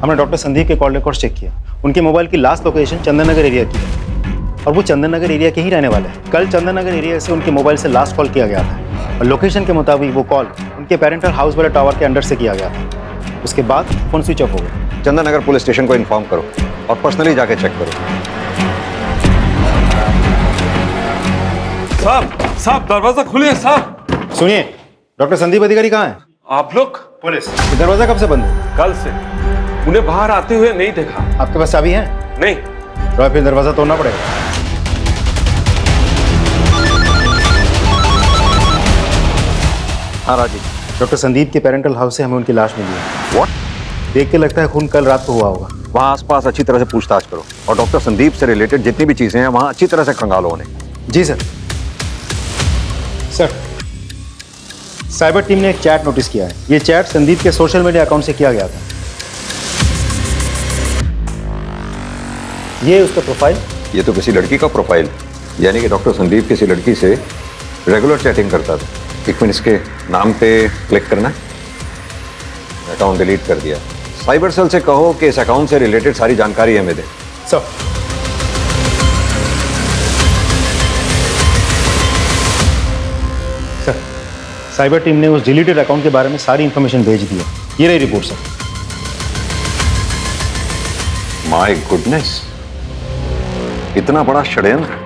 हमने डॉक्टर संदीप के कॉल रिकॉर्ड चेक किया। उनके मोबाइल की last location Chandan Nagar area की है, और वो चंदन नगर एरिया के ही रहने वाले हैं। कल चंदन नगर एरिया से उनके मोबाइल से लास्ट कॉल किया गया था, और लोकेशन के मुताबिक वो कॉल उनके पेरेंटल हाउस वाले टावर के अंडर से किया गया था। उसके बाद फोन स्विच ऑफ हो गया। चंदन नगर पुलिस स्टेशन को इन्फॉर्म करो और पर्सनली जाके चेक करो। साहब दरवाजा खुलिए साहब। सुनिए, डॉक्टर संदीप अधिकारी कहाँ है? आप लोग? पुलिस। दरवाजा कब से बंद है? कल से। उन्हें बाहर आते हुए नहीं देखा। आपके पास चाबी है? नहीं। तो फिर दरवाजा तोड़ना पड़ेगा। हाँ राजीव, डॉक्टर संदीप के पेरेंटल हाउस से हमें उनकी लाश मिली है। व्हाट? देख के लगता है खून कल रात को हुआ होगा। वहाँ आसपास अच्छी तरह से पूछताछ करो, और डॉक्टर संदीप से रिलेटेड जितनी भी चीजें हैं वहाँ अच्छी तरह से खंगालो उन्हें। जी सर। सर, साइबर टीम ने एक चैट नोटिस किया है। ये चैट संदीप के सोशल मीडिया अकाउंट से किया गया था। ये उसका प्रोफाइल। ये तो किसी लड़की का प्रोफाइल, यानी कि डॉक्टर संदीप किसी लड़की से रेगुलर चैटिंग करता था। एक मिनट, इसके नाम पे क्लिक करना है। अकाउंट डिलीट कर दिया। साइबर सेल से कहो कि इस अकाउंट से रिलेटेड सारी जानकारी हमें दे। सर, साइबर टीम ने उस डिलीटेड अकाउंट के बारे में सारी इंफॉर्मेशन भेज दी है। ये रही रिपोर्ट सर। माय गुडनेस, इतना बड़ा षड्यंत्र।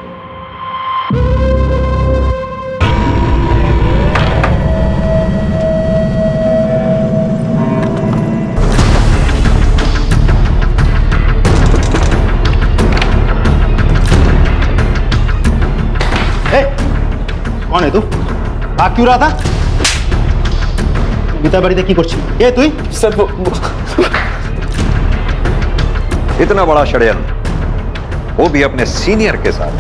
कौन है तू? आ क्यों रहा था? गीता बड़ी देखी कुछ ये तू ही? सर इतना बड़ा षड्यंत्र, वो भी अपने सीनियर के साथ।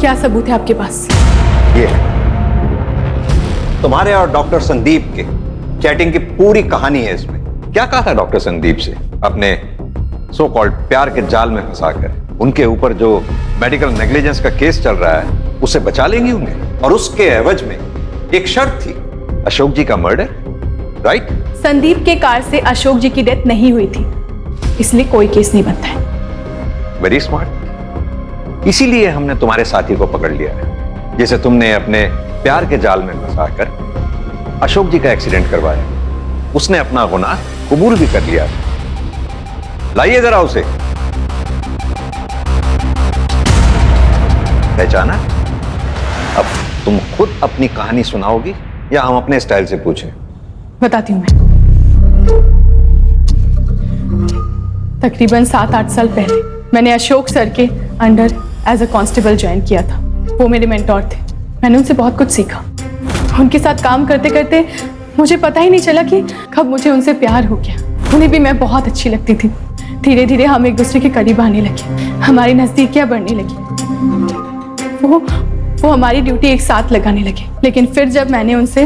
क्या सबूत है आपके पास? ये तुम्हारे और डॉक्टर संदीप के चैटिंग की पूरी कहानी है इसमें। क्या कहा था डॉक्टर संदीप से अपने सो कॉल्ड प्यार के जाल में फंसाकर? उनके ऊपर जो मेडिकल नेग्लिजेंस का केस चल रहा है उससे बचा लेंगी उन्हें, और उसके एवज में एक शर्त थी, अशोक जी का मर्डर, राइट? संदीप के कार से अशोक जी की डेथ नहीं हुई थी, इसलिए कोई केस नहीं बनता है। Very smart. इसीलिए हमने तुम्हारे साथी को पकड़ लिया है, जिसे तुमने अपने प्यार के जाल में फंसाकर अशोक जी का एक्सीडेंट करवाया। उसने अपना गुनाह कबूल भी कर लिया। लाइए जरा उसे। पहचाना? अब तुम खुद अपनी कहानी सुनाओगी या हम अपने स्टाइल से पूछें? बताती हूँ मैं। तकरीबन 7-8 साल पहले मैंने अशोक सर के under as a constable join किया था। वो मेरे मेंटोर थे। मैंने उनसे बहुत कुछ सीखा। उनके साथ काम करते करते मुझे पता ही नहीं चला कि कब मुझे उनसे प्यार हो गया। उन्हें भी मैं बहुत अच्छी लगती थी। धीरे धीरे हम एक दूसरे के करीब आने लगे, हमारी नजदीकियां बढ़ने लगी। वो हमारी ड्यूटी एक साथ लगाने लगे। लेकिन फिर जब मैंने उनसे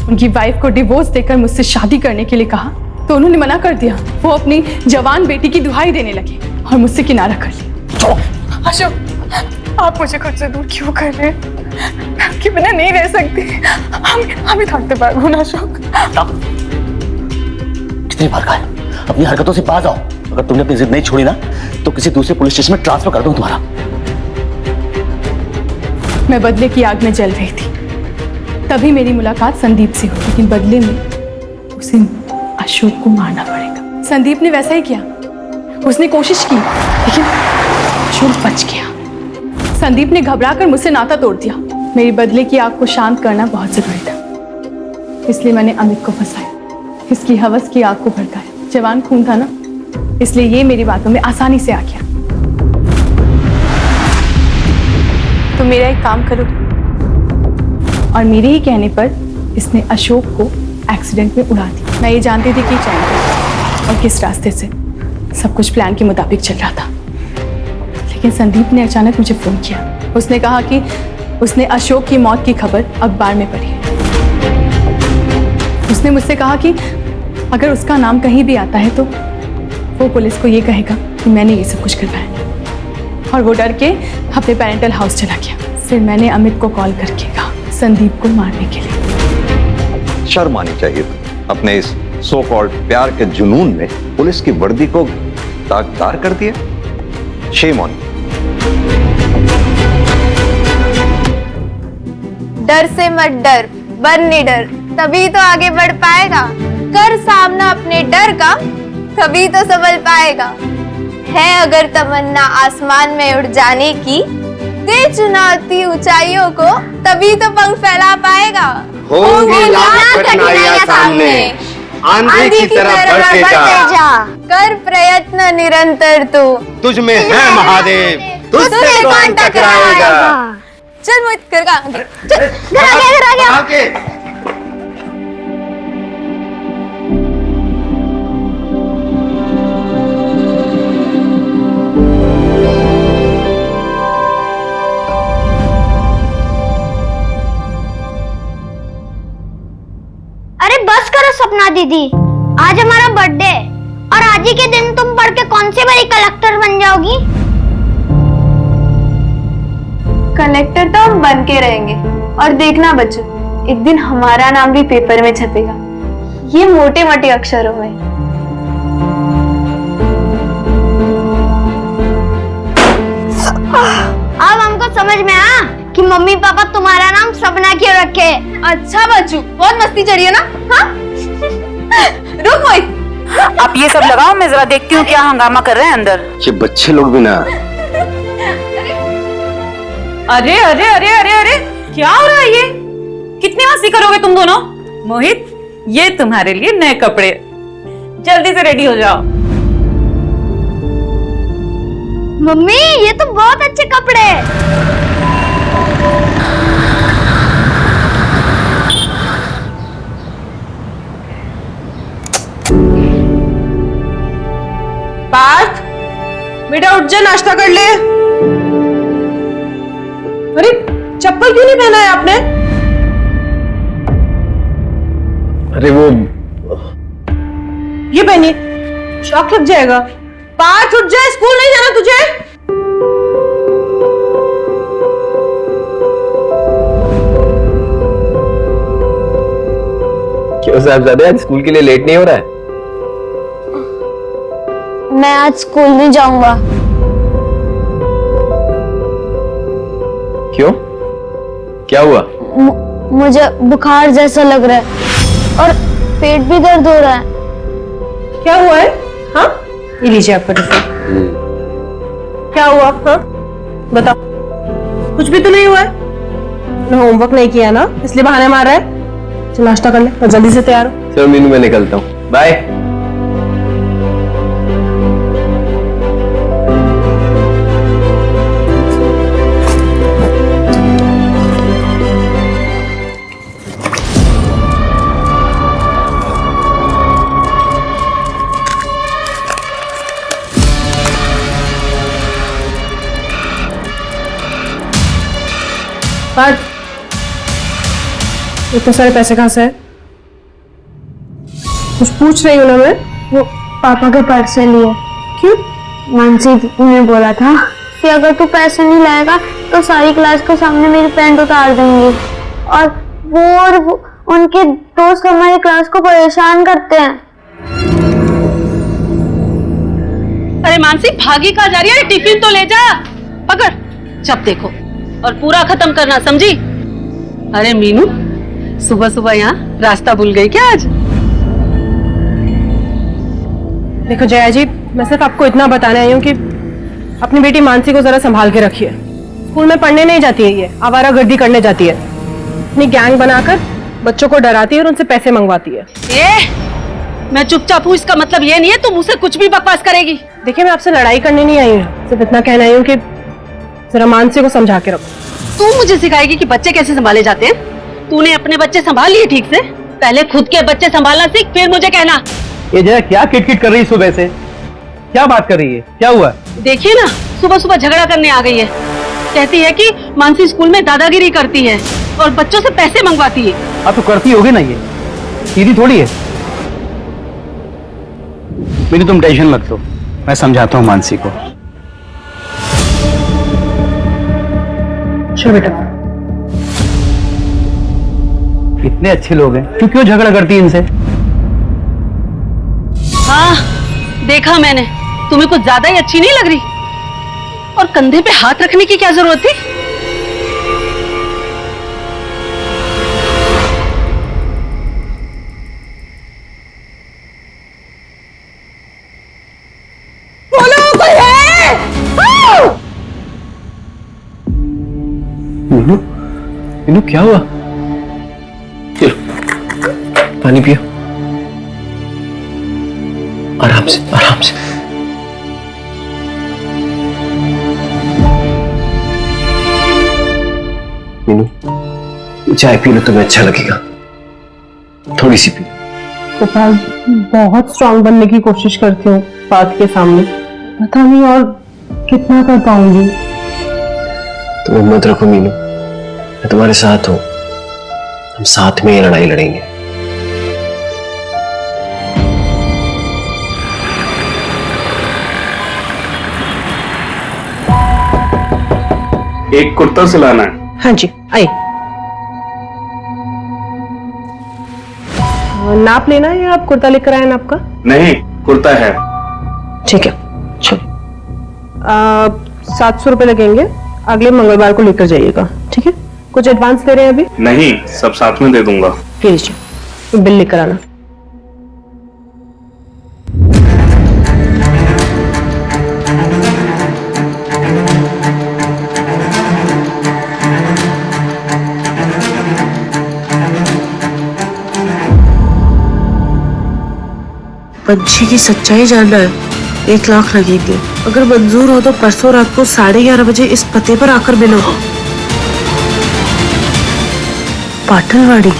उनकी वाइफ को डिवोर्स देकर मुझसे शादी करने के लिए कहा तो उन्होंने मना कर दिया। वो अपनी जवान बेटी की दुहाई देने लगे और मुझसे किनारा कर लिया। अशोक, आप मुझे खुद से दूर क्यों कर रहे हैं? मैं आपके बिना नहीं रह सकती। हम ही थकते पागल ना अशोक। कितनी बार कहा अपनी हरकतों से बाज आओ। अगर तुमने अपनी जिद नहीं छोड़ी ना तो किसी दूसरे पुलिस स्टेशन में ट्रांसफर कर दूं तुम्हारा। मैं बदले की आग में जल रही थी। तभी मेरी मुलाकात संदीप से हुई, लेकिन बदले में उसे अशोक को मारना पड़ेगा। संदीप ने वैसा ही किया। उसने कोशिश की लेकिन अशोक बच गया। संदीप ने घबराकर मुझसे नाता तोड़ दिया। मेरी बदले की आग को शांत करना बहुत जरूरी था, इसलिए मैंने अमित को फंसाया, इसकी हवस की आग को भड़काया। जवान खून था ना, इसलिए ये मेरी बातों में आसानी से आ गया। तो मेरा एक काम करोगे? और मेरे ही कहने पर इसने अशोक को एक्सीडेंट में उड़ा दिया। मैं ये जानती थी कि चाहिए और किस रास्ते से सब कुछ प्लान के मुताबिक चल रहा था, लेकिन संदीप ने अचानक मुझे फोन किया। उसने कहा कि उसने अशोक की मौत की खबर अखबार में पढ़ी है। उसने मुझसे कहा कि अगर उसका नाम कहीं भी आता है तो वो पुलिस को ये कहेगा कि मैंने ये सब कुछ करवाया, और वो डर के अपने पेरेंटल हाउस चला गया। फिर मैंने अमित को कॉल करके कहा संदीप को मारने के लिए। शर्म आनी चाहिए तुम्हें। अपने इस सो कॉल्ड प्यार के जुनून में पुलिस की वर्दी को दागदार कर दिया। Shame on. डर से मत डर, बन निडर, तभी तो आगे बढ़ पाएगा। कर सामना अपने डर का, तभी तो संभल पाएगा। है अगर तमन्ना आसमान में उड़ जाने की, दे चुनौती ऊंचाइयों को, तभी तो पंख फैला पाएगा। होंगी लाख कठिनाइयां सामने, आंधी की तरह बढ़ते जा। कर प्रयत्न निरंतर तू, तुझ में है महादेव, तुझसे कौन टकराएगा। चल मोहित कर का चल, घर आ गया। अरे बस करो सपना दीदी, आज हमारा बर्थडे है और आज ही के दिन तुम पढ़ के कौन सी बड़ी कलेक्टर बन जाओगी? कलेक्टर तो हम बन के रहेंगे, और देखना बच्चों, एक दिन हमारा नाम भी पेपर में छपेगा, ये मोटे मोटे अक्षरों में। अब हमको समझ में आया कि मम्मी पापा तुम्हारा नाम सपना क्यों रखे। अच्छा बच्चू, बहुत मस्ती चढ़ी है ना? हाँ? रुक मोहित, आप ये सब लगाओ, मैं जरा देखती हूँ क्या हंगामा कर रहे हैं अंदर। ये बच्चे लोग भी ना। अरे अरे अरे अरे अरे, क्या हो रहा है ये? कितनी मस्ती करोगे तुम दोनों? मोहित, ये तुम्हारे लिए नए कपड़े, जल्दी से रेडी हो जाओ। मम्मी ये तो बहुत अच्छे कपड़े हैं। पार्थ, बेटा उठ जा, नाश्ता कर ले। अरे चप्पल क्यों नहीं पहना है आपने? अरे वो ये पहनिए, शॉक लग जाएगा। पार्थ उठ जा, स्कूल नहीं जाना तुझे। क्यों साहबजादे, आज स्कूल के लिए लेट नहीं हो रहा है? मैं आज स्कूल नहीं जाऊंगा। क्यों? क्या हुआ? मुझे बुखार जैसा लग रहा है और पेट भी दर्द हो रहा है। क्या हुआ है? हाँ, ये लीजिए आपका टिफिन। क्या हुआ? हाँ बताओ। कुछ भी तो नहीं हुआ है? होमवर्क नहीं किया ना, इसलिए बहाने मार रहा है। चल नाश्ता कर ले और जल्दी से तैयार हो। चलो मीनू, मैं निकलता हूँ, बाय। पार्थ, इतने सारे पैसे कहाँ से है? कुछ पूछ रही हूँ ना मैं। वो पापा के पर्स से लिए। क्यों? मानसी ने बोला था कि अगर तू पैसे नहीं लाएगा तो सारी क्लास के सामने मेरी पैंट उतार देंगी, और वो उनके दोस्त हमारी क्लास को परेशान करते हैं। अरे मानसी, भागी कहाँ जा रही है? टिफिन तो ले जा, पकड़। जब देखो और पूरा खत्म करना, समझी? अरे मीनू, सुबह सुबह यहाँ रास्ता भूल गई क्या आज? देखो जया जी, मैं सिर्फ आपको इतना बताने आई हूँ कि अपनी बेटी मानसी को जरा संभाल के रखिए। स्कूल में पढ़ने नहीं जाती है, ये आवारागर्दी करने जाती है। अपनी गैंग बनाकर बच्चों को डराती है और उनसे पैसे मंगवाती है। मैं चुपचाप हूँ, इसका मतलब ये नहीं है तुम मुझसे कुछ भी बकवास करेगी। देखिए, मैं आपसे लड़ाई करने नहीं आई हूँ, सिर्फ इतना कहना आई हूँ कि जरा मानसी को समझा के रखो। तू मुझे सिखाएगी कि बच्चे कैसे संभाले जाते हैं? तूने अपने बच्चे संभाल लिए ठीक से? पहले खुद के बच्चे संभालना सीख, फिर मुझे कहना। ये जरा क्या किटकिट कर रही है सुबह से? क्या बात कर रही है? क्या हुआ? देखिए ना, सुबह सुबह झगड़ा करने आ गई है। कहती है कि मानसी स्कूल में दादागिरी करती है और बच्चों से पैसे मंगवाती है। अब तो करती होगी ना, ये सीधी थोड़ी है। मेरी तुम टेंशन मत लो, मैं समझाता हूँ मानसी को। चलो बेटा। इतने अच्छे लोग हैं, तू क्यों झगड़ा करती है इनसे? हाँ, देखा मैंने, तुम्हें कुछ ज्यादा ही अच्छी नहीं लग रही। और कंधे पे हाथ रखने की क्या जरूरत थी? बोलो, कोई है? मीनू, मीनू क्या हुआ? चलो, पानी पियो। आराम से, आराम से। मीनू, चाय पी लो, तुम्हें अच्छा लगेगा। थोड़ी सी पी। गोपाल, बहुत स्ट्रांग बनने की कोशिश करती हूँ बात के सामने, पता नहीं और कितना कर पाऊंगी। तुम हिम्मत रखो मीनू, मैं तुम्हारे साथ हूं। हम साथ में ये लड़ाई लड़ेंगे। एक कुर्ता सिलाना है। हाँ जी, आइए। नाप लेना है या आप कुर्ता लेकर आए ना आपका? नहीं, कुर्ता है। ठीक है, चलो। 700 रुपए लगेंगे, अगले मंगलवार को लेकर जाइएगा, ठीक है? कुछ एडवांस ले रहे हैं अभी? नहीं, सब साथ में दे दूंगा। लीजिए, बिल लेकर आना। पंछी की सच्चाई जानना है, 1 लाख लगेंगे। अगर मंजूर हो तो परसों रात को 11:30 बजे इस पते पर आकर मिलो। पाटलवाड़ी।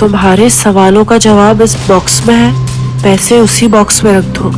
तुम्हारे सवालों का जवाब इस बॉक्स में है, पैसे उसी बॉक्स में रख दो।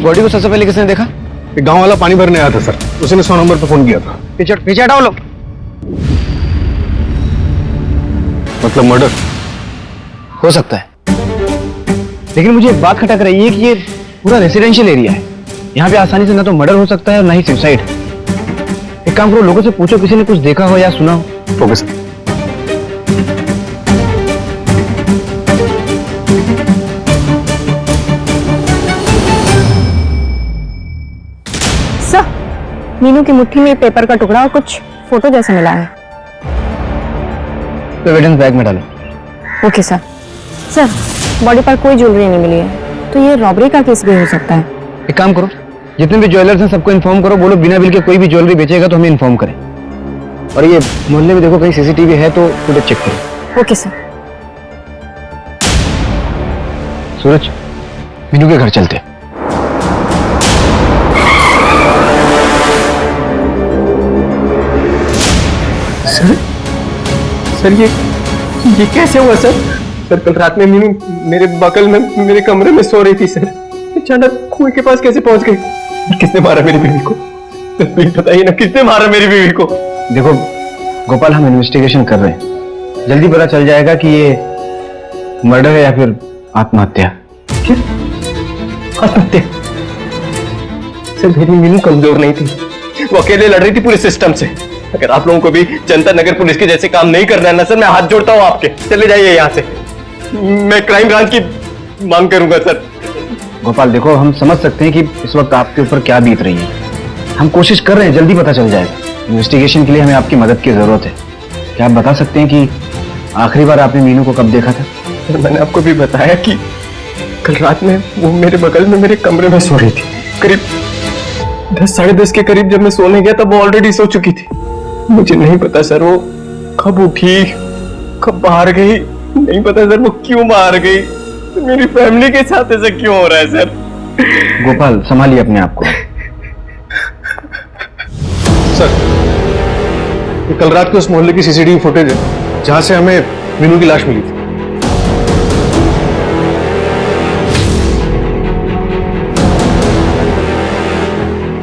बॉडी को सबसे पहले किसने देखा? एक गांव वाला पानी भरने आया था सर, उसने 100 नंबर पे फोन किया था। पीछे हटाओ लोग। मतलब मर्डर हो सकता है, लेकिन मुझे एक बात खटक रही है कि ये पूरा रेसिडेंशियल एरिया है। यहाँ पे आसानी से ना तो मर्डर हो सकता है और ना ही सुसाइड। एक काम करो, लोगों से पूछो किसी ने कुछ देखा हो या सुना हो। Okay sir. मीनू की मुट्ठी में पेपर का टुकड़ा और कुछ फोटो जैसा मिला है। एविडेंस बैग में डालो। Okay sir. सर, बॉडी पर कोई ज्वेलरी नहीं मिली है, तो ये रॉबरी का केस भी हो सकता है। एक काम करो, जितने भी ज्वेलर्स हैं सबको इन्फॉर्म करो, बोलो बिना बिल के कोई भी ज्वेलरी बेचेगा तो हमें इन्फॉर्म करें। और ये मोहल्ले में देखो कहीं सीसीटीवी है तो फुटेज चेक करो। Okay sir. सूरज, मीनू के घर चलते। सर ये कैसे हुआ सर? सर कल रात में मीनू मेरे बगल में मेरे कमरे में सो रही थी सर, अचानक कुएं के पास कैसे पहुंच गई? किसने मारा मेरी बीवी को? प्लीज बताइए ना, किसने मारा मेरी बीवी को? देखो गोपाल, हम इन्वेस्टिगेशन कर रहे हैं, जल्दी पता चल जाएगा कि ये मर्डर है या फिर आत्महत्या। आत्महत्या? सर मेरी मीनू कमजोर नहीं थी, वो अकेले लड़ रही थी पूरे सिस्टम से। अगर आप लोगों को भी जनता नगर पुलिस के जैसे काम नहीं करना है ना सर, मैं हाथ जोड़ता हूँ आपके, चले जाइए यहाँ से। मैं क्राइम ब्रांच की मांग करूंगा सर। गोपाल देखो, हम समझ सकते हैं कि इस वक्त आपके ऊपर क्या बीत रही है, हम कोशिश कर रहे हैं, जल्दी पता चल जाएगा। इन्वेस्टिगेशन के लिए हमें आपकी मदद की जरूरत है। क्या आप बता सकते हैं कि आखिरी बार आपने मीनू को कब देखा था? सर मैंने आपको भी बताया कि कल रात में वो मेरे बगल में मेरे कमरे में सो रही थी। करीब 10 साढ़े 10 के करीब जब मैं सोने गया तब वो ऑलरेडी सो चुकी थी। मुझे नहीं पता सर वो कब उठी, कब बाहर गई, नहीं पता सर वो क्यों बाहर गई, तो मेरी फैमिली के साथ ऐसा क्यों हो रहा है सर? गोपाल संभालिए अपने आप को। सर ये कल रात को उस मोहल्ले की सीसीटीवी फुटेज है जहां से हमें मीनू की लाश मिली थी।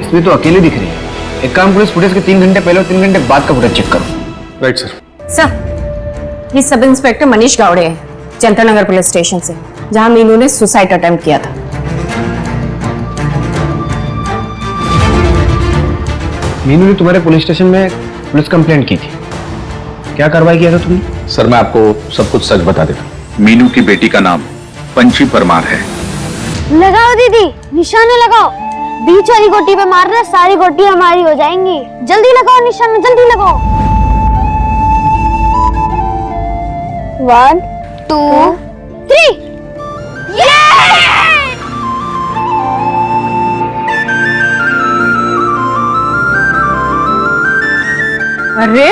इसमें तो अकेले दिख रही है। एक काम करो, इस फुटेज के 3 घंटे पहले और 3 घंटे बाद का फुटेज चेक करो। Right sir. सर, ये सब इंस्पेक्टर मनीष गावड़े हैं, जनता नगर पुलिस स्टेशन से, जहां मीनू ने सुसाइड अटेम्प्ट किया था। मीनू ने तुम्हारे पुलिस स्टेशन में पुलिस कंप्लेंट की थी, क्या कार्रवाई किया था तुमने? सर मैं आपको सब कुछ सच बता देता हूँ। मीनू की बेटी का नाम पंची परमार है। लगाओ दीदी, निशाने लगाओ। बीच वाली गोटी पे मारना, सारी गोटी हमारी हो जाएंगी। जल्दी लगाओ निशाने, जल्दी लगाओ। 1 2 3। अरे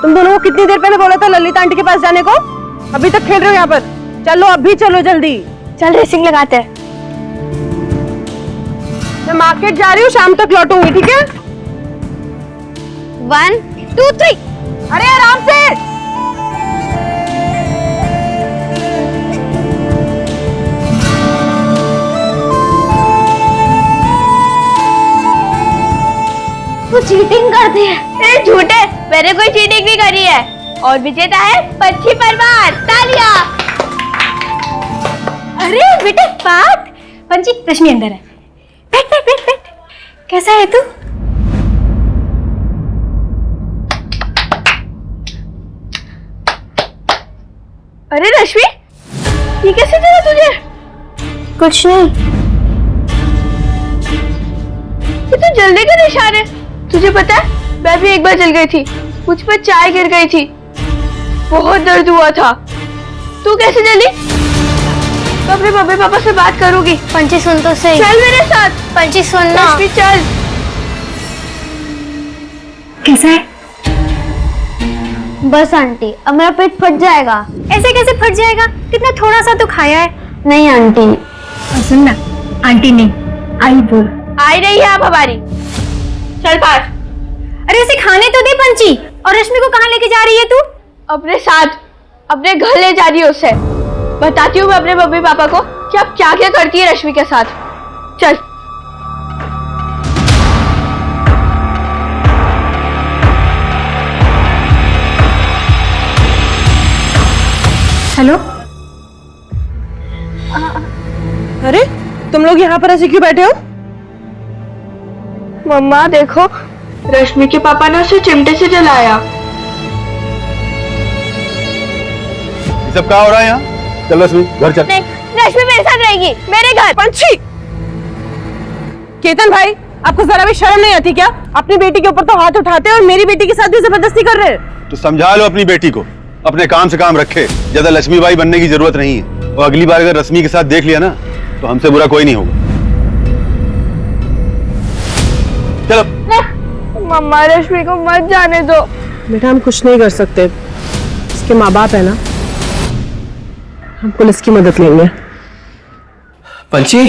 तुम दोनों को कितनी देर पहले बोला था ललिता आंटी के पास जाने को? अभी तक खेल रहे हो यहाँ पर? चलो अभी चलो जल्दी। चल रेसिंग लगाते हैं। मैं मार्केट जा रही हूँ, शाम तक लौटूंगी, ठीक है? 1 2 3। अरे आराम से। तू चीटिंग करती है। ए झूठे, मैंने कोई चीटिंग नहीं करी है। और विजेता है पंछी परिवार। तालियां। अरे बेटे बात पंछी, रश्मि अंदर है। बैठ बैठ बैठ बैठ। कैसा है तू? अरे रश्मि, ये कैसे चला तुझे? कुछ नहीं। ये तो जलने का निशान है। तुझे पता है मैं भी एक बार जल गई थी, मुझ पर चाय गिर गई थी, बहुत दर्द हुआ था। तू कैसे जली? तो अपने मम्मी पापा से बात करूंगी। पंची सुन तो सही। चल मेरे साथ। पंची सुनना। रश्मि चल। कैसा है? बस आंटी, अब मेरा पेट फट जाएगा। ऐसे कैसे फट जाएगा? कितना थोड़ा सा तो खाया है। नहीं आंटी। सुन ना, आंटी नहीं, आई बोल। आई रही है आप हमारी। चल पास। अरे उसे खाने तो दे पंची। और रश्मि को कहाँ लेके जा रही है तू? अपने साथ, अपने घर ले जा रही है उसे। बताती हूँ मैं अपने मम्मी पापा को कि आप क्या क्या करती है रश्मि के साथ। चल। हेलो। अरे तुम लोग यहाँ पर ऐसे क्यों बैठे हो? मम्मा देखो, रश्मि के पापा ने उसे चिमटे से जलाया। ये सब क्या हो रहा है यहाँ? चल रश्मि घर चल। नहीं, रश्मि मेरे साथ रहेगी, मेरे घर। पंछी, केतन भाई, आपको जरा भी शर्म नहीं आती क्या? अपनी बेटी के ऊपर तो हाथ उठाते और मेरी बेटी के साथ भी जबरदस्ती कर रहे हैं। तो समझा लो अपनी बेटी को, अपने काम से काम रखे। ज्यादा लक्ष्मीबाई बनने की जरूरत नहीं है। और अगली बार अगर रश्मि के साथ देख लिया ना तो हमसे बुरा कोई नहीं होगा। चलो। मम्मा रश्मि को मत जाने दो। बेटा हम कुछ नहीं कर सकते, इसके माँ बाप है ना, हम पुलिस की मदद लेंगे। पंछी,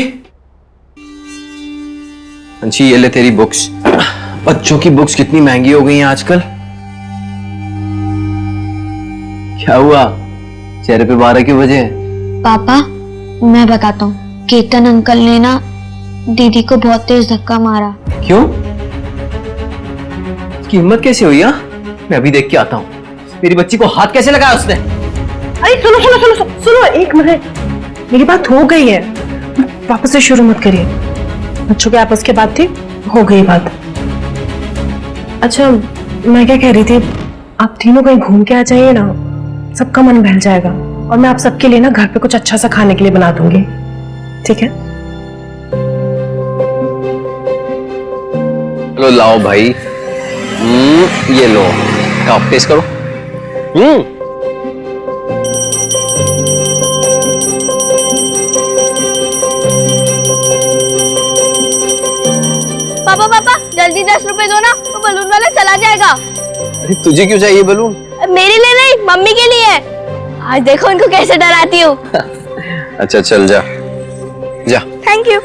पंछी ये ले तेरी बुक्स। बच्चों की बुक्स कितनी महंगी हो गई हैं आजकल। क्या हुआ? चेहरे पे बारह की वजह? पापा मैं बताता हूँ, केतन अंकल ने ना दीदी को बहुत तेज धक्का मारा। क्यों? उसकी हिम्मत कैसे हुई? मैं अभी देख के आता हूँ। मेरी बच्ची को हाथ कैसे लगाया उसने? अरे सुनो सुनो सुनो सुनो, सुनो एक मिनट, मेरी बात हो गई है, वापस से शुरू मत करिए। बच्चों के आपस की बात थी, हो गई बात। अच्छा मैं क्या कह रही थी, आप तीनों कहीं घूम के आ जाइए ना, सबका मन बहल जाएगा। और मैं आप सबके लिए ना घर पे कुछ अच्छा सा खाने के लिए बना दूंगी, ठीक है? लो लाओ भाई, ये लो, आप टेस्ट करो। पापा पापा जल्दी 10 रुपए दो ना, वो बलून वाला चला जाएगा। अरे तुझे क्यों चाहिए बलून? मेरे लिए नहीं, मम्मी के लिए। आज देखो उनको कैसे डराती हूँ। अच्छा चल जा जा। Thank you.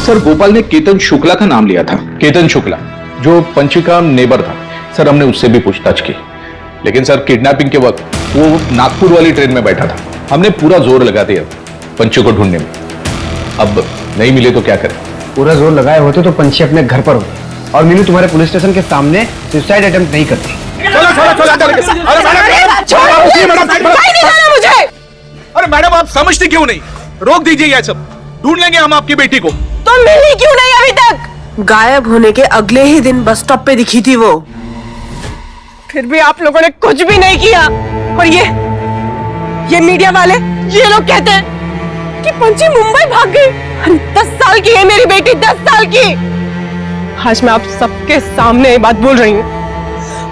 सर गोपाल ने केतन शुक्ला का नाम लिया था। केतन शुक्ला जो पंछी का नेबर था। सर हमने उससे भी पूछताछ की, लेकिन सर किडनैपिंग के वक्त वो नागपुर वाली ट्रेन में बैठा था। हमने पूरा जोर लगा दिया पंछी को ढूंढने में। अब नहीं मिले तो क्या करें? पूरा जोर लगाए होते तो पंछी अपने घर पर होते और मीनू तुम्हारे पुलिस स्टेशन के सामने सुसाइड अटेम्प्ट नहीं करती। अरे मैडम आप समझते क्यों नहीं? रोक दीजिए ये सब, ढूंढ लेंगे हम आपकी बेटी को। तो मिली क्यों नहीं अभी तक? गायब होने के अगले ही दिन बस स्टॉप पे दिखी थी वो। फिर भी आप लोगों ने कुछ भी नहीं किया। और ये मीडिया वाले, ये लोग कहते हैं कि पंछी मुंबई भाग गई। 10 साल की है मेरी बेटी, 10 साल की। आज मैं आप सबके सामने ये बात बोल रही हूँ,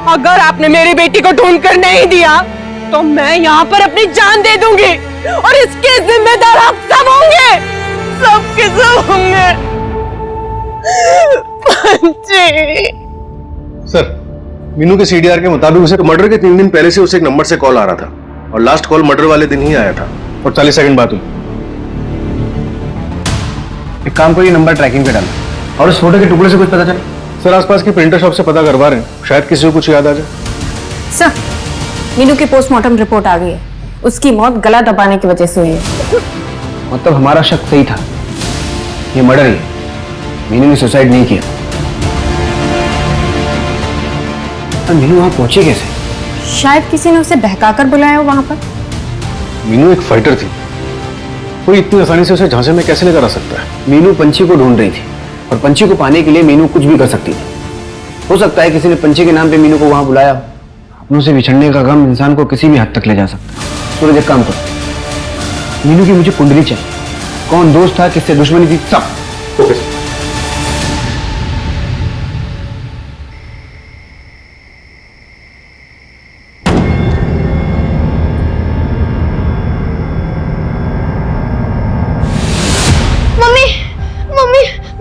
अगर आपने मेरी बेटी को ढूंढ कर नहीं दिया तो मैं यहाँ पर अपनी जान दे दूंगी और इसके जिम्मेदार आप सब होंगे, सबके सब होंगे। पंची। सर, मीनू के सीडीआर के मुताबिक उसे मर्डर के 3 दिन पहले से उसे एक नंबर से कॉल आ रहा था और लास्ट कॉल मर्डर वाले दिन ही आया था और 40 सेकंड बात हुई। एक काम करिए, नंबर ट्रैकिंग पे डालो और उस फोटो के टुकड़े से कुछ पता चला? सर, आसपास की प्रिंटर शॉप से पता करवा रहे हैं, शायद किसी को कुछ याद आ जाए। सर, मीनू की पोस्टमार्टम रिपोर्ट आ गई है। उसकी मौत गला दबाने की वजह से हुई है। मतलब हमारा शक सही था, ये मर्डर है, मीनू ने सुसाइड नहीं किया। मीनू वहां पहुंची कैसे? शायद किसी ने उसे बहकाकर बुलाया हो वहां पर। मीनू एक फाइटर थी, कोई इतनी आसानी से उसे झांसे में कैसे लेकर आ सकता है? मीनू पंछी को ढूंढ रही थी और पंछी को पाने के लिए मीनू कुछ भी कर सकती थी। हो सकता है किसी ने पंछी के नाम पे मीनू को वहां बुलाया हो। अपनों से बिछड़ने का गम इंसान को किसी भी हद तक ले जा सकता है। सूरज, एक काम करो, मीनू की मुझे कुंडली चाहिए, कौन दोस्त था, किससे दुश्मनी थी, सब। ओके।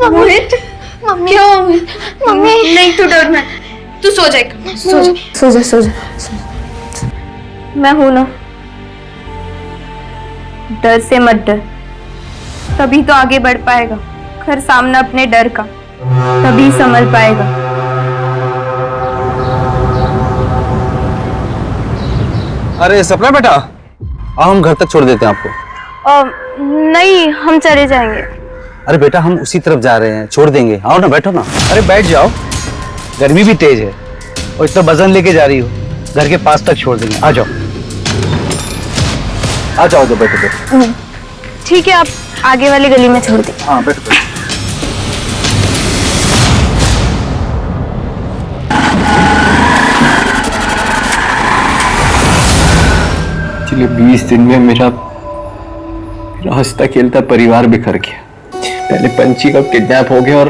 मोहित, मम्मी क्यों? मम्मी नहीं, तू डर मत, तू सो जा, सो जा, सो जा, सो जा। मैं हूं ना, डर से मत डर, तभी तो आगे बढ़ पाएगा। कर सामना अपने डर का, तभी संभल पाएगा। अरे सपना बेटा, आओ हम घर तक छोड़ देते हैं आपको। नहीं, हम चले जाएंगे। अरे बेटा, हम उसी तरफ जा रहे हैं, छोड़ देंगे। आओ ना, बैठो ना। अरे बैठ जाओ, गर्मी भी तेज है और इतना वजन लेके जा रही हो, घर के पास तक छोड़ देंगे। आ जाओ, आ जाओ, तो बैठो बैठो। ठीक है, आप आगे वाली गली में छोड़ दें। हाँ बैठो बैठो। पिछले 20 दिन में मेरा हंसता खेलता परिवार बिखर गया। पहले पंछी का किडनैप हो गया और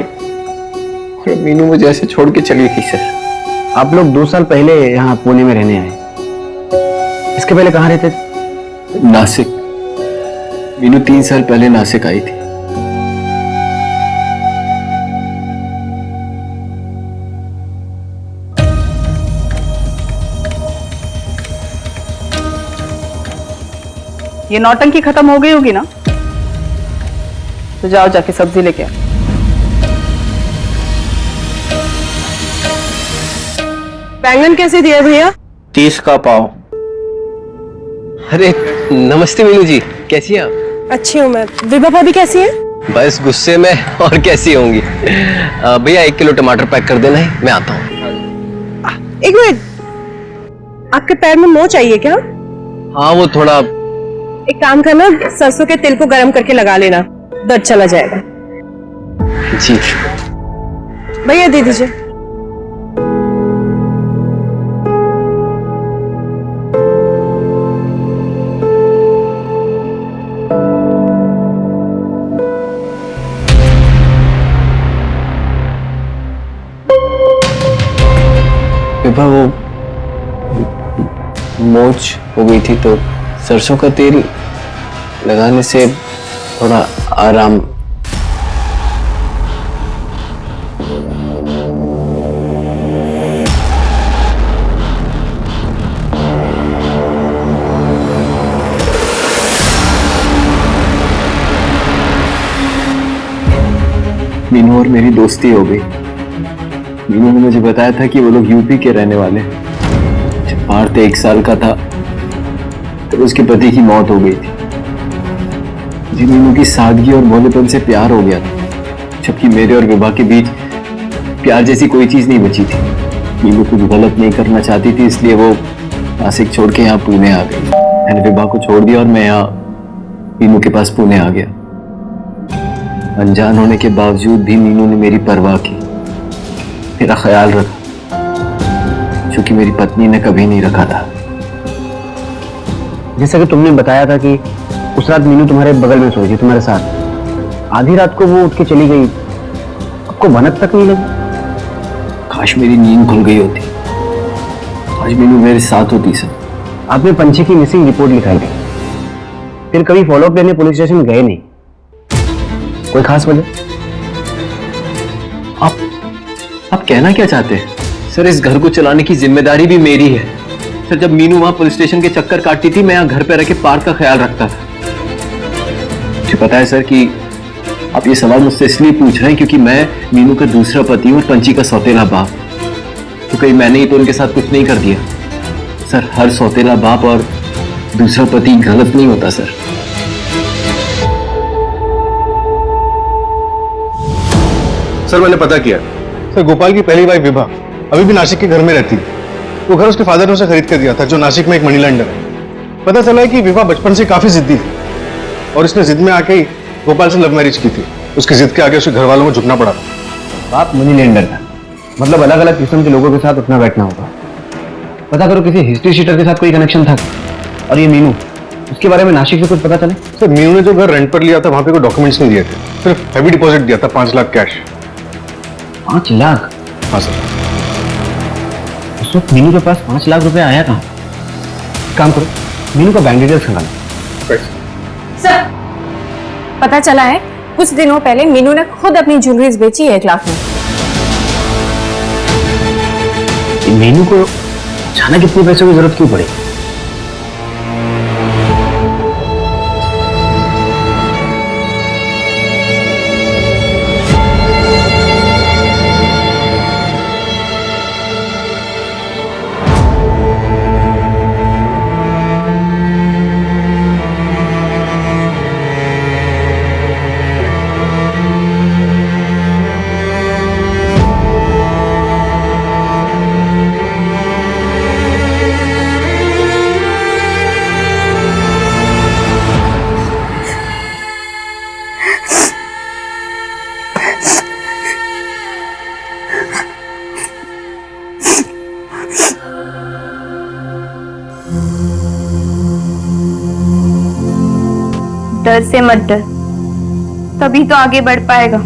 मीनू मुझे ऐसे छोड़ के चली गई। सर, आप लोग 2 साल पहले यहाँ पुणे में रहने आए, इसके पहले कहाँ रहते थे? नासिक। मीनू 3 साल पहले नासिक आई थी। ये नौटंकी खत्म हो गई होगी ना? तो जाओ जाके सब्जी लेके आओ। बैंगन कैसे दिए भैया? 30 का पाव। अरे नमस्ते मीनू जी, कैसी हैं आप? अच्छी हूँ मैं। विभा भाभी कैसी है? बस गुस्से में, और कैसी होंगी। भैया 1 किलो टमाटर पैक कर देना है, मैं आता हूँ। एक मिनट, आपके पैर में मोच चाहिए क्या? हाँ, वो थोड़ा। एक काम करना, सरसों के तेल को गर्म करके लगा लेना, दर्द चला जाएगा। जी भैया दे दीजिए। विभा, वो मोच हो गई थी तो सरसों का तेल लगाने से थोड़ा आराम। मीनू और मेरी दोस्ती हो गई। मीनू ने मुझे बताया था कि वो लोग यूपी के रहने वाले हैं। जब पार्थ 1 साल का था तो उसके पति की मौत हो गई थी। मुझे मीनू की सादगी और भोलेपन से प्यार हो गया था, जबकि मेरे और विभा के बीच प्यार जैसी कोई चीज नहीं बची थी। मीनू कुछ गलत नहीं करना चाहती थी, इसलिए वो नासिक छोड़ के यहाँ पुणे आ गई। मैंने विभा को छोड़ दिया और मैं यहाँ मीनू के पास पुणे आ गया। अनजान होने के बावजूद भी मीनू ने मेरी परवाह की, मेरा ख्याल रखा, जो कि मेरी पत्नी ने कभी नहीं रखा था। जैसा कि तुमने बताया था कि उस रात मीनू तुम्हारे बगल में सोई थी, तुम्हारे साथ। आधी रात को वो उठ के चली गई, आपको भनक तक नहीं लगी? काश मेरी नींद खुल गई होती, आज मीनू मेरे साथ होती सर। आपने पंछी की मिसिंग रिपोर्ट लिखाई थी, फिर कभी फॉलोअप लेने पुलिस स्टेशन गए नहीं, कोई खास वजह? आप कहना क्या चाहते हैं सर? इस घर को चलाने की जिम्मेदारी भी मेरी है सर। जब मीनू वहां पुलिस स्टेशन के चक्कर काटती थी, मैं यहाँ घर पे रह के पार्क का ख्याल रखता था। मुझे पता है सर कि आप ये सवाल मुझसे इसलिए पूछ रहे हैं क्योंकि मैं मीनू का दूसरा पति हूँ और पंछी का सौतेला बाप। तो कहीं मैंने ही तो उनके साथ कुछ नहीं कर दिया सर? हर सौतेला बाप और दूसरा पति गलत नहीं होता सर। सर मैंने पता किया सर, गोपाल की पहली वाइफ विभा अभी भी नासिक के घर में रहती है। वो घर उसके फादर ने उसे खरीद कर दिया था, जो नासिक में एक मनी लैंडर है। पता चला है कि विभा बचपन से काफी जिद्दी थी और इसने जिद में आके ही गोपाल से लव मैरिज की थी। उसकी जिद के आगे उसके घर वालों को झुकना पड़ा। बाप मनी लेंडर था, मतलब अलग अलग किस्म के लोगों के साथ उठना बैठना होगा। पता करो किसी हिस्ट्री शीटर के साथ कोई कनेक्शन था। और ये मीनू, उसके बारे में नासिक से कुछ पता चले? सर मीनू ने जो घर रेंट पर लिया था वहां पे कोई डॉक्यूमेंट्स नहीं दिए थे, सिर्फ हैवी डिपॉजिट दिया था 5 लाख कैश। 5 लाख? हाँ सर। उस वक्त मीनू के पास 5 लाख रुपए आया कहाँ? काम करो, मीनू का बैंक डिटेल्स निकालो। सर, पता चला है कुछ दिनों पहले मीनू ने खुद अपनी ज्वेलरीज बेची है 1 लाख में। मीनू को अचानक इतने पैसों की जरूरत क्यों पड़ी? डर से मत डर, तभी तो आगे बढ़ पाएगा।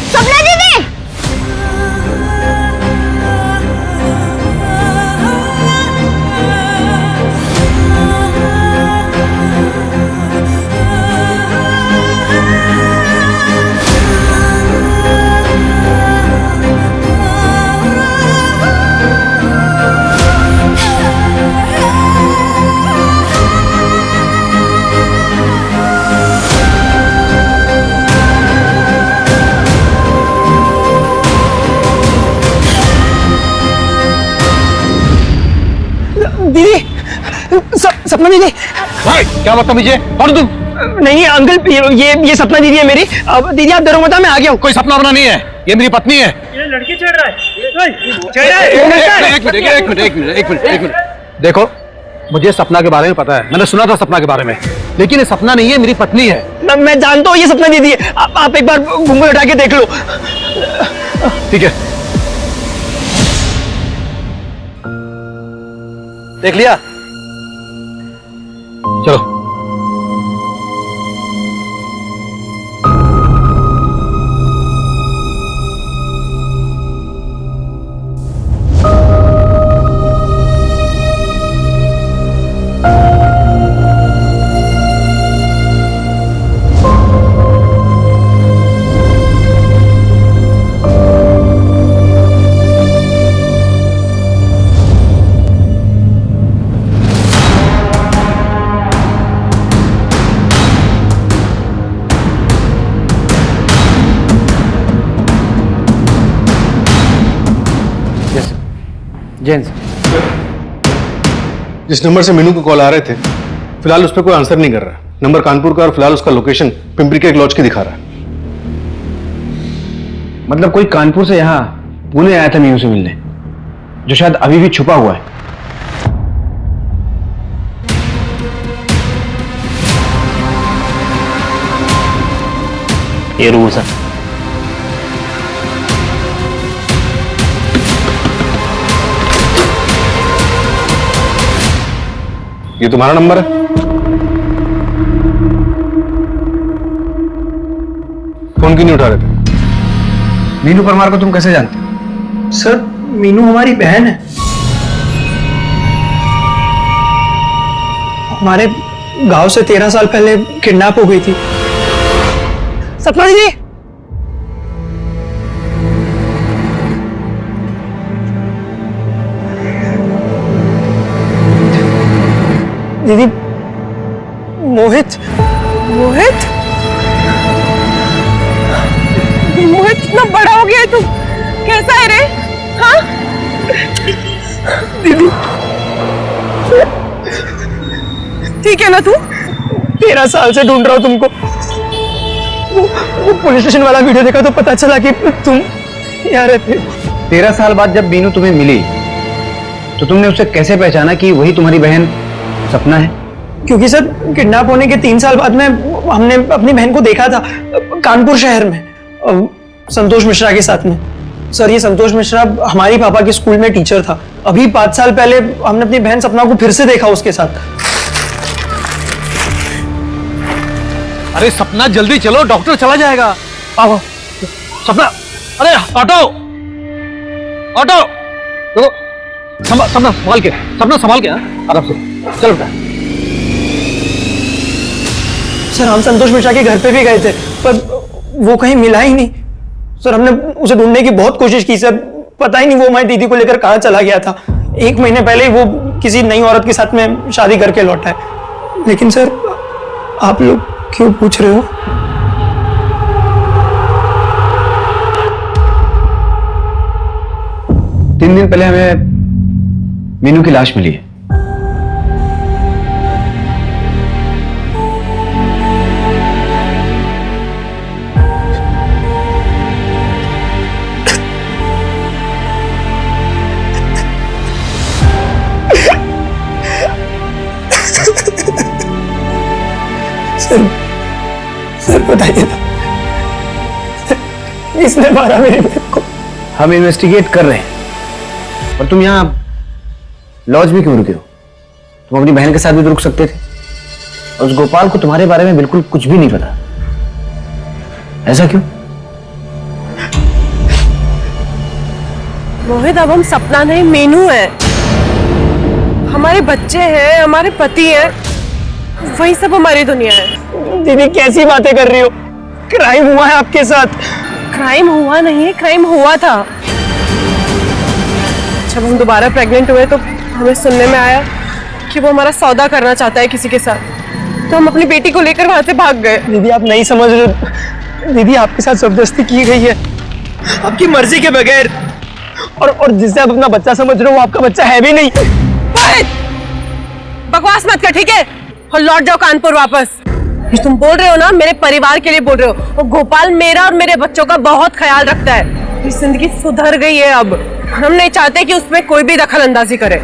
सपना दीदी, सपना दीदी। भाई क्या बदतमीजी है? कौन तुम? नहीं अंकल, ये सपना दीदी है मेरी। अब दीदी आप डरो मत, मैं आ गया हूँ। कोई सपना अपना नहीं है, ये मेरी पत्नी है। ये लड़की चढ़ रहा है। एक मिनट। देखो मुझे सपना के बारे में पता है, मैंने सुना था सपना के बारे में, लेकिन ये सपना नहीं है, मेरी पत्नी है। मैं जानता हूँ ये सपना दीदी है। आप एक बार घूंघट उठा के देख लो। ठीक है, देख लिया? चलो। जेंस, जिस नंबर से मीनू को कॉल आ रहे थे, फिलहाल उस पर कोई आंसर नहीं कर रहा। नंबर कानपुर का और फिलहाल उसका लोकेशन पिंपरी के एक लॉज की दिखा रहा है। मतलब कोई कानपुर से यहाँ पुणे आया था मीनू से मिलने, जो शायद अभी भी छुपा हुआ है। ये रूम है सर। ये तुम्हारा नंबर है? फोन क्यों नहीं उठा रहे थे? मीनू परमार को तुम कैसे जानते हो? सर मीनू हमारी बहन है। हमारे गांव से 13 साल पहले किडनैप हो गई थी। सपना दीदी, दीदी मोहित मोहित मोहित इतना बड़ा हो गया है तू, कैसा है रे? हाँ दीदी ठीक है ना तू? 13 साल से ढूंढ रहा हूं तुमको। वो पुलिस स्टेशन वाला वीडियो देखा तो पता चला कि तुम यहाँ रहते। 13 साल बाद जब मीनू तुम्हें मिली तो तुमने उसे कैसे पहचाना कि वही तुम्हारी बहन सपना है? क्योंकि सर किडनैप होने के 3 साल बाद में हमने अपनी बहन को देखा था कानपुर शहर में संतोष मिश्रा के साथ में। सर ये संतोष मिश्रा हमारी पापा के स्कूल में टीचर था। अभी 5 साल पहले हमने अपनी बहन सपना को फिर से देखा उसके साथ। अरे सपना जल्दी चलो, डॉक्टर चला जाएगा। आओ सपना, अरे ऑटो ऑटो, देखो सपना संभाल के, सपना संभाल के, आराम से चलो बेटा। सर हम संतोष मिश्रा के घर पे भी गए थे पर वो कहीं मिला ही नहीं। सर हमने उसे ढूंढने की बहुत कोशिश की सर, पता ही नहीं वो हमारी दीदी को लेकर कहाँ चला गया था। 1 महीने पहले ही वो किसी नई औरत के साथ में शादी करके लौटा है। लेकिन सर आप लोग क्यों पूछ रहे हो? तीन दिन पहले हमें मीनू की लाश मिली है। सर बताइए ना, इसने मारा मेरी बहन को। हम इन्वेस्टिगेट कर रहे हैं। और तुम यहाँ लॉज में क्यों रुके हो? तुम अपनी बहन के साथ भी तो रुक सकते थे। और उस गोपाल को तुम्हारे बारे में बिल्कुल कुछ भी नहीं पता। ऐसा क्यों? मोहित अब हम सपना नहीं मीनू है। हमारे बच्चे हैं, हमारे पति हैं, वही सब हमारी दुनिया है। दीदी कैसी बातें कर रही हो? क्राइम हुआ है आपके साथ। क्राइम हुआ नहीं है, क्राइम हुआ था। जब हम दोबारा प्रेग्नेंट हुए तो हमें सुनने में आया कि वो हमारा सौदा करना चाहता है किसी के साथ, तो हम अपनी बेटी को लेकर वहां से भाग गए। दीदी आप नहीं समझ रहे। दीदी आपके साथ जबरदस्ती की गई है आपकी मर्जी के बगैर। और जिसे आप अपना बच्चा समझ रहे हो वो आपका बच्चा है भी नहीं। बकवास मत कर, ठीक है? और लौट जाओ कानपुर वापस। ये तुम बोल रहे हो ना, मेरे परिवार के लिए बोल रहे हो। और गोपाल मेरा और मेरे बच्चों का बहुत ख्याल रखता है। मेरी जिंदगी सुधर गई है अब। हम नहीं चाहते कि उसमें कोई भी दखल अंदाजी करे।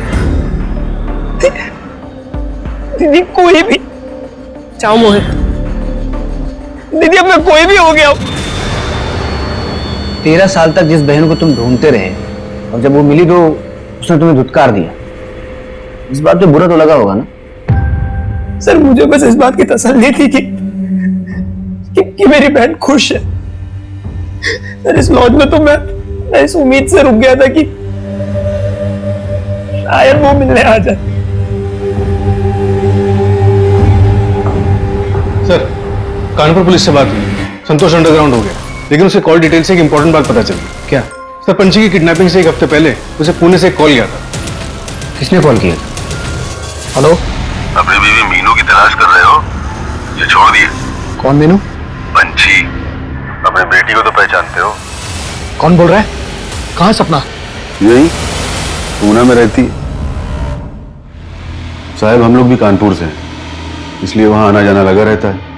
दीदी कोई भी, जाओ मोहित। दीदी अब मैं कोई भी हो गया हूं। 13 साल तक जिस बहन को तुम ढूंढते रहे और जब वो मिली तो उसने तुम्हें धुतकार दिया। इस बात पे बुरा तो लगा होगा ना? सर मुझे बस इस बात की तसल्ली थी कि मेरी बहन खुश है। सर इस लॉज में तो मैं इस उम्मीद से रुक गया था कि शायद वो मिलने आ जाए। सर कानपुर पुलिस से बात हुई, संतोष अंडरग्राउंड हो गया, लेकिन उसे कॉल डिटेल से एक इंपॉर्टेंट बात पता चली। क्या? सर पंची की किडनैपिंग से 1 हफ्ते पहले उसे पुणे से एक कॉल गया था। किसने कॉल किया? हेलो, अपनी बीवी मीनू की तलाश कर रहे हो? ये छोड़ दिए। कौन मीनू? पंची, अपनी बेटी को तो पहचानते हो? कौन बोल रहा है? कहाँ है सपना? यही पूना में रहती। साहब हम लोग भी कानपुर से हैं, इसलिए वहां आना जाना लगा रहता है।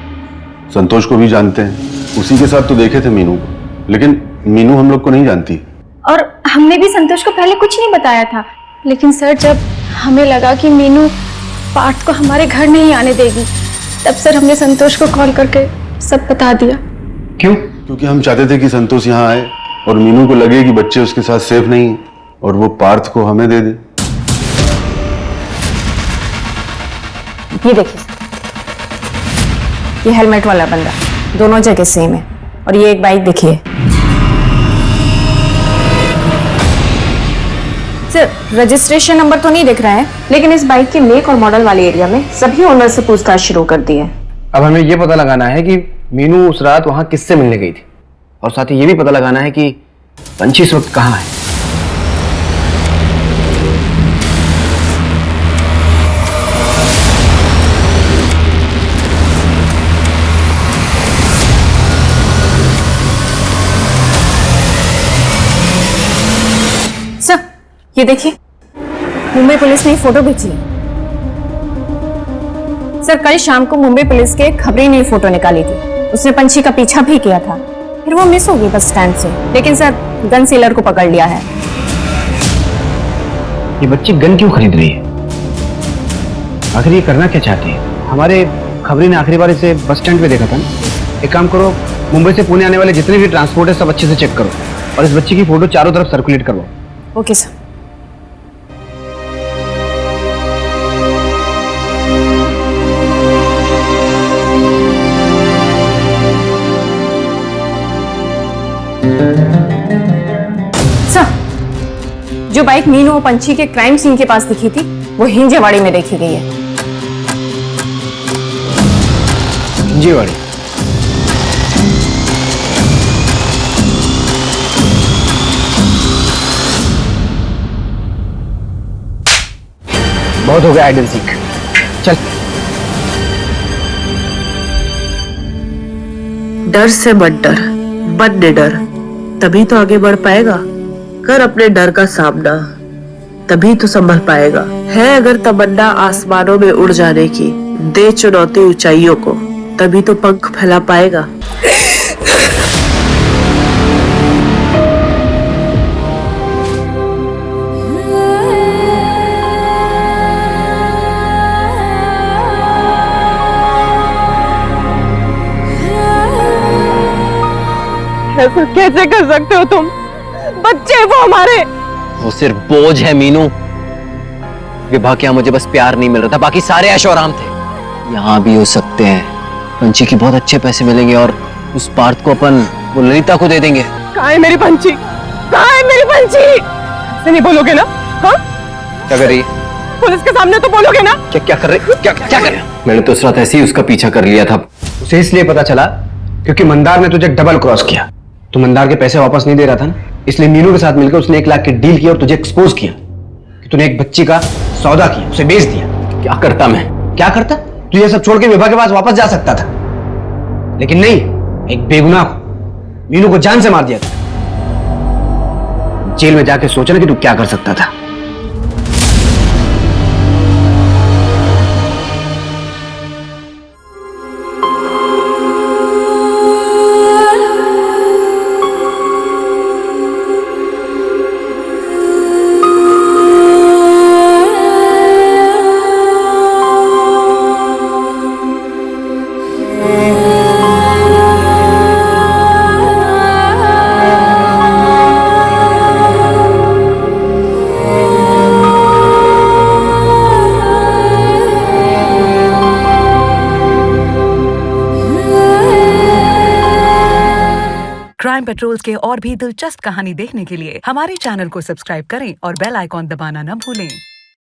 संतोष को भी जानते हैं, उसी के साथ तो देखे थे मीनू को, लेकिन मीनू हम लोग को नहीं जानती। और हमने भी संतोष को पहले कुछ नहीं बताया था, लेकिन सर जब हमें लगा कि मीनू पार्थ को हमारे घर नहीं आने देगी, तब सर हमने संतोष को कॉल करके सब बता दिया। क्यों? क्योंकि हम चाहते थे कि संतोष यहाँ आए और मीनू को लगे कि बच्चे उसके साथ सेफ नहीं, और वो पार्थ को हमें दे दे। और हमने भी संतोष को पहले कुछ नहीं बताया था, लेकिन सर जब हमें लगा कि मीनू पार्थ को हमारे घर नहीं आने देगी, तब सर हमने संतोष को कॉल करके सब बता दिया। क्यों? क्योंकि हम चाहते थे कि संतोष यहाँ आए और वो पार्थ को हमें दे दे। ये देखिए, ये हेलमेट वाला बंदा, दोनों जगह सेम है। और ये एक बाइक देखिए सर, रजिस्ट्रेशन नंबर तो नहीं दिख रहा है, लेकिन इस बाइक के मेक और मॉडल वाले एरिया में सभी ओनर से पूछताछ शुरू कर दी है। अब हमें ये पता लगाना है कि मीनू उस रात वहां किससे मिलने गई थी, और साथ ही ये भी पता लगाना है कि पंछी इस वक्त कहाँ है। सर, ये देखिए, मुंबई पुलिस ने फोटो भेजी है। सर, कल शाम को मुंबई पुलिस के खबरी ने फोटो निकाली थी। उसने पंछी का पीछा भी किया था, फिर वो मिस हो गई बस स्टैंड से। लेकिन सर, गन सेलर को पकड़ लिया है। ये बच्ची गन क्यों खरीद रही है? आखिर ये करना क्या चाहती है? हमारे खबरी ने आखिरी बार इसे बस स्टैंड पे देखा था ना। एक काम करो, मुंबई से पुणे आने वाले जितने भी ट्रांसपोर्ट है सब अच्छे से चेक करो और इस बच्ची की फोटो चारों तरफ सर्कुलेट करवाओ। Okay sir. सर, जो बाइक मीनू और पंछी के क्राइम सीन के पास दिखी थी वो हिंजेवाड़ी में देखी गई है। हिंजेवाड़ी? बहुत हो गया हाइड एंड सीक, चल। डर से मत डर, बन निडर, तभी तो आगे बढ़ पाएगा। कर अपने डर का सामना, तभी तो संभल पाएगा। है अगर तमन्ना आसमानों में उड़ जाने की, दे चुनौती ऊंचाइयों को, तभी तो पंख फैला पाएगा। ऐसा कैसे कर सकते हो तुम? बच्चे वो हमारे। वो सिर्फ बोझ है मीनू। विभा के यहाँ मुझे बस प्यार नहीं मिल रहा था, बाकी सारे ऐशो आराम थे। यहाँ भी हो सकते हैं। पंछी की बहुत अच्छे पैसे मिलेंगे और उस पार्थ को अपन वो ललिता को दे देंगे। कहाँ है मेरी पंछी? कहाँ है मेरी पंछी? ऐसे नहीं बोलोगे ना? हाँ? क्या कर रही है? पुलिस के सामने तो बोलोगे ना? क्या कर रही? क्या कर रही? मैंने तो उस रात ऐसे ही उसका पीछा कर लिया था। उसे इसलिए पता चला क्योंकि मंदार ने तुझे डबल क्रॉस किया। तू मंदार के पैसे वापस नहीं दे रहा था ना, इसलिए मीनू के साथ मिलकर उसने 1 लाख की डील की और तुझे एक्सपोज किया कि तूने एक बच्ची का सौदा किया, उसे बेच दिया। क्या करता मैं? क्या करता? तू ये सब छोड़ के विभा के पास वापस जा सकता था, लेकिन नहीं, एक बेगुनाह को, मीनू को जान से मार दिया था। जेल में जाके सोचा ना कि तू क्या कर सकता था। क्राइम पेट्रोल्स के और भी दिलचस्प कहानी देखने के लिए हमारे चैनल को सब्सक्राइब करें और बेल आइकॉन दबाना न भूलें।